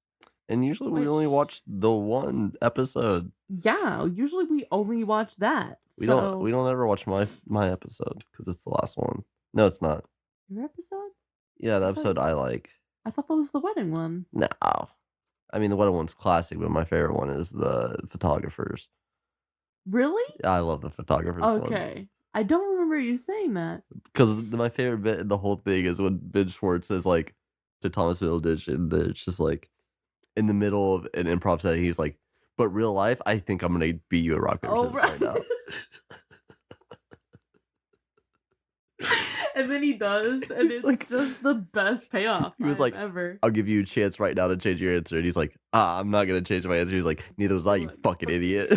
And usually we only watch the one episode. Yeah, usually we only watch that. We don't ever watch my episode because it's the last one. No, it's not. Your episode? Yeah, the episode I like. I thought that was the wedding one. No. I mean, the wedding one's classic, but my favorite one is the photographers. Really? I love the photographers one. Okay. I don't remember you saying that. Because my favorite bit in the whole thing is when Ben Schwartz says, like, to Thomas Middleditch, and it's just, like, in the middle of an improv set, he's like, but real life, I think I'm going to beat you at rock, paper, scissors right now. And then he does, and it's like, just the best payoff. He was like, ever. I'll give you a chance right now to change your answer. And he's like, I'm not going to change my answer. He's like, neither was I, you fucking idiot.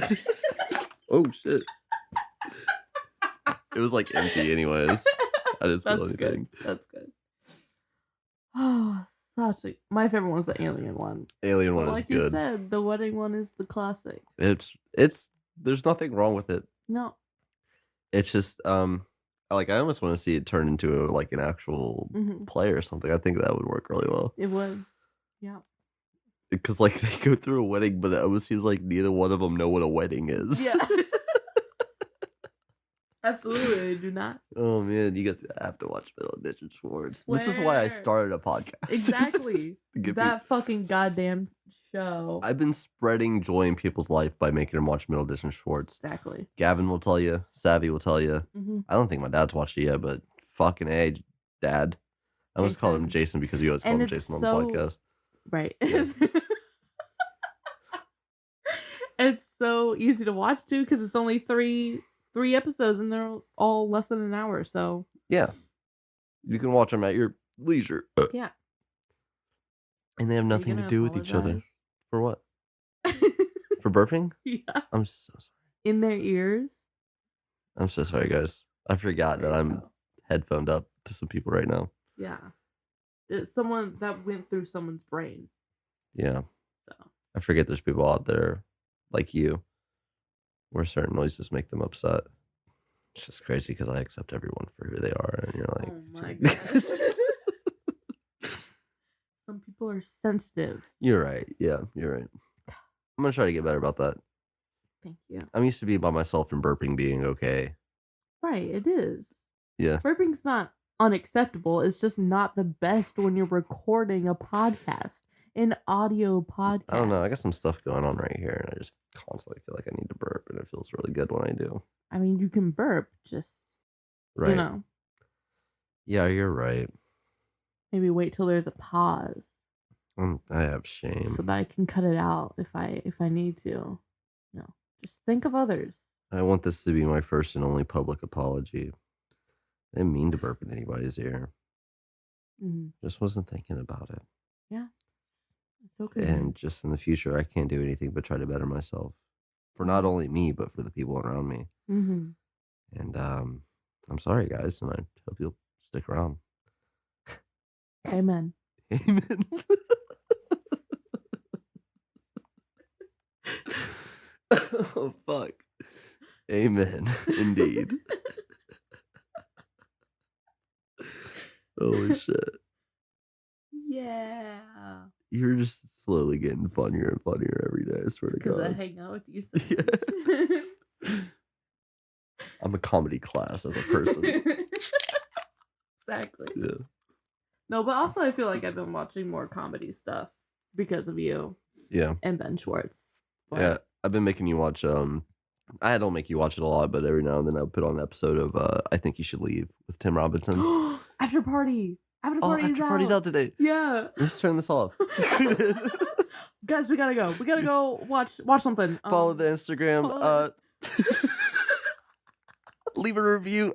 Oh, shit. It was like empty anyways. I didn't spill anything. That's good. Oh, my favorite one is the Alien one. Alien one is good. Like you said, the wedding one is the classic. There's nothing wrong with it. No. It's just, like I almost want to see it turn into like an actual play or something. I think that would work really well. It would. Yeah. Because like they go through a wedding, but it almost seems like neither one of them know what a wedding is. Yeah. Absolutely, I do not. Oh man, you guys have to watch Middleditch and Schwartz. This is why I started a podcast. Exactly. That fucking goddamn show. I've been spreading joy in people's life by making them watch Middleditch and Schwartz. Exactly. Gavin will tell you. Savvy will tell you. Mm-hmm. I don't think my dad's watched it yet, but fucking A, Dad. I almost called him Jason because you always call him Jason on the podcast. Right. Yeah. It's so easy to watch too because it's only three episodes and they're all less than an hour. So yeah, you can watch them at your leisure. Yeah. And they have nothing to do with each other. For what? For burping? Yeah. I'm so sorry. In their ears? I'm so sorry, guys. I forgot that I'm headphoned up to some people right now. Yeah. It's someone that went through someone's brain. Yeah. So I forget there's people out there like you where certain noises make them upset. It's just crazy because I accept everyone for who they are. And you're like, oh my God. Some people are sensitive. You're right. Yeah, you're right. I'm going to try to get better about that. Thank you. I'm used to be by myself and burping being okay. Right, it is. Yeah. Burping's not unacceptable. It's just not the best when you're recording a podcast. an audio podcast. I don't know. I got some stuff going on right here, and I just constantly feel like I need to burp, and it feels really good when I do. I mean, you can burp, just right. You know. Yeah, you're right. Maybe wait till there's a pause. I have shame, so that I can cut it out if I need to. You know, just think of others. I want this to be my first and only public apology. I didn't mean to burp in anybody's ear. Mm-hmm. Just wasn't thinking about it. Yeah. It's okay. And just in the future, I can't do anything but try to better myself. For not only me, but for the people around me. Mm-hmm. And I'm sorry, guys, and I hope you'll stick around. Amen. Amen. Oh, fuck. Amen. Indeed. Holy shit. Yeah. You're just slowly getting funnier and funnier every day, I swear to God. Because I hang out with you so much. Yeah. I'm a comedy class as a person. Exactly. Yeah. No, but also I feel like I've been watching more comedy stuff because of you. Yeah. And Ben Schwartz. But... yeah, I've been making you watch I don't make you watch it a lot, but every now and then I'll put on an episode of I Think You Should Leave with Tim Robinson. After Party. After Party's out today. Yeah. Let's turn this off. Guys, we gotta go. We gotta go watch something. Follow the Instagram. Leave a review.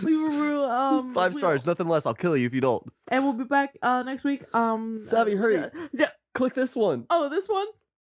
Leave a review. 5 stars, nothing less. I'll kill you if you don't. And we'll be back next week. Savvy, hurry. Yeah. Click this one. Oh, this one?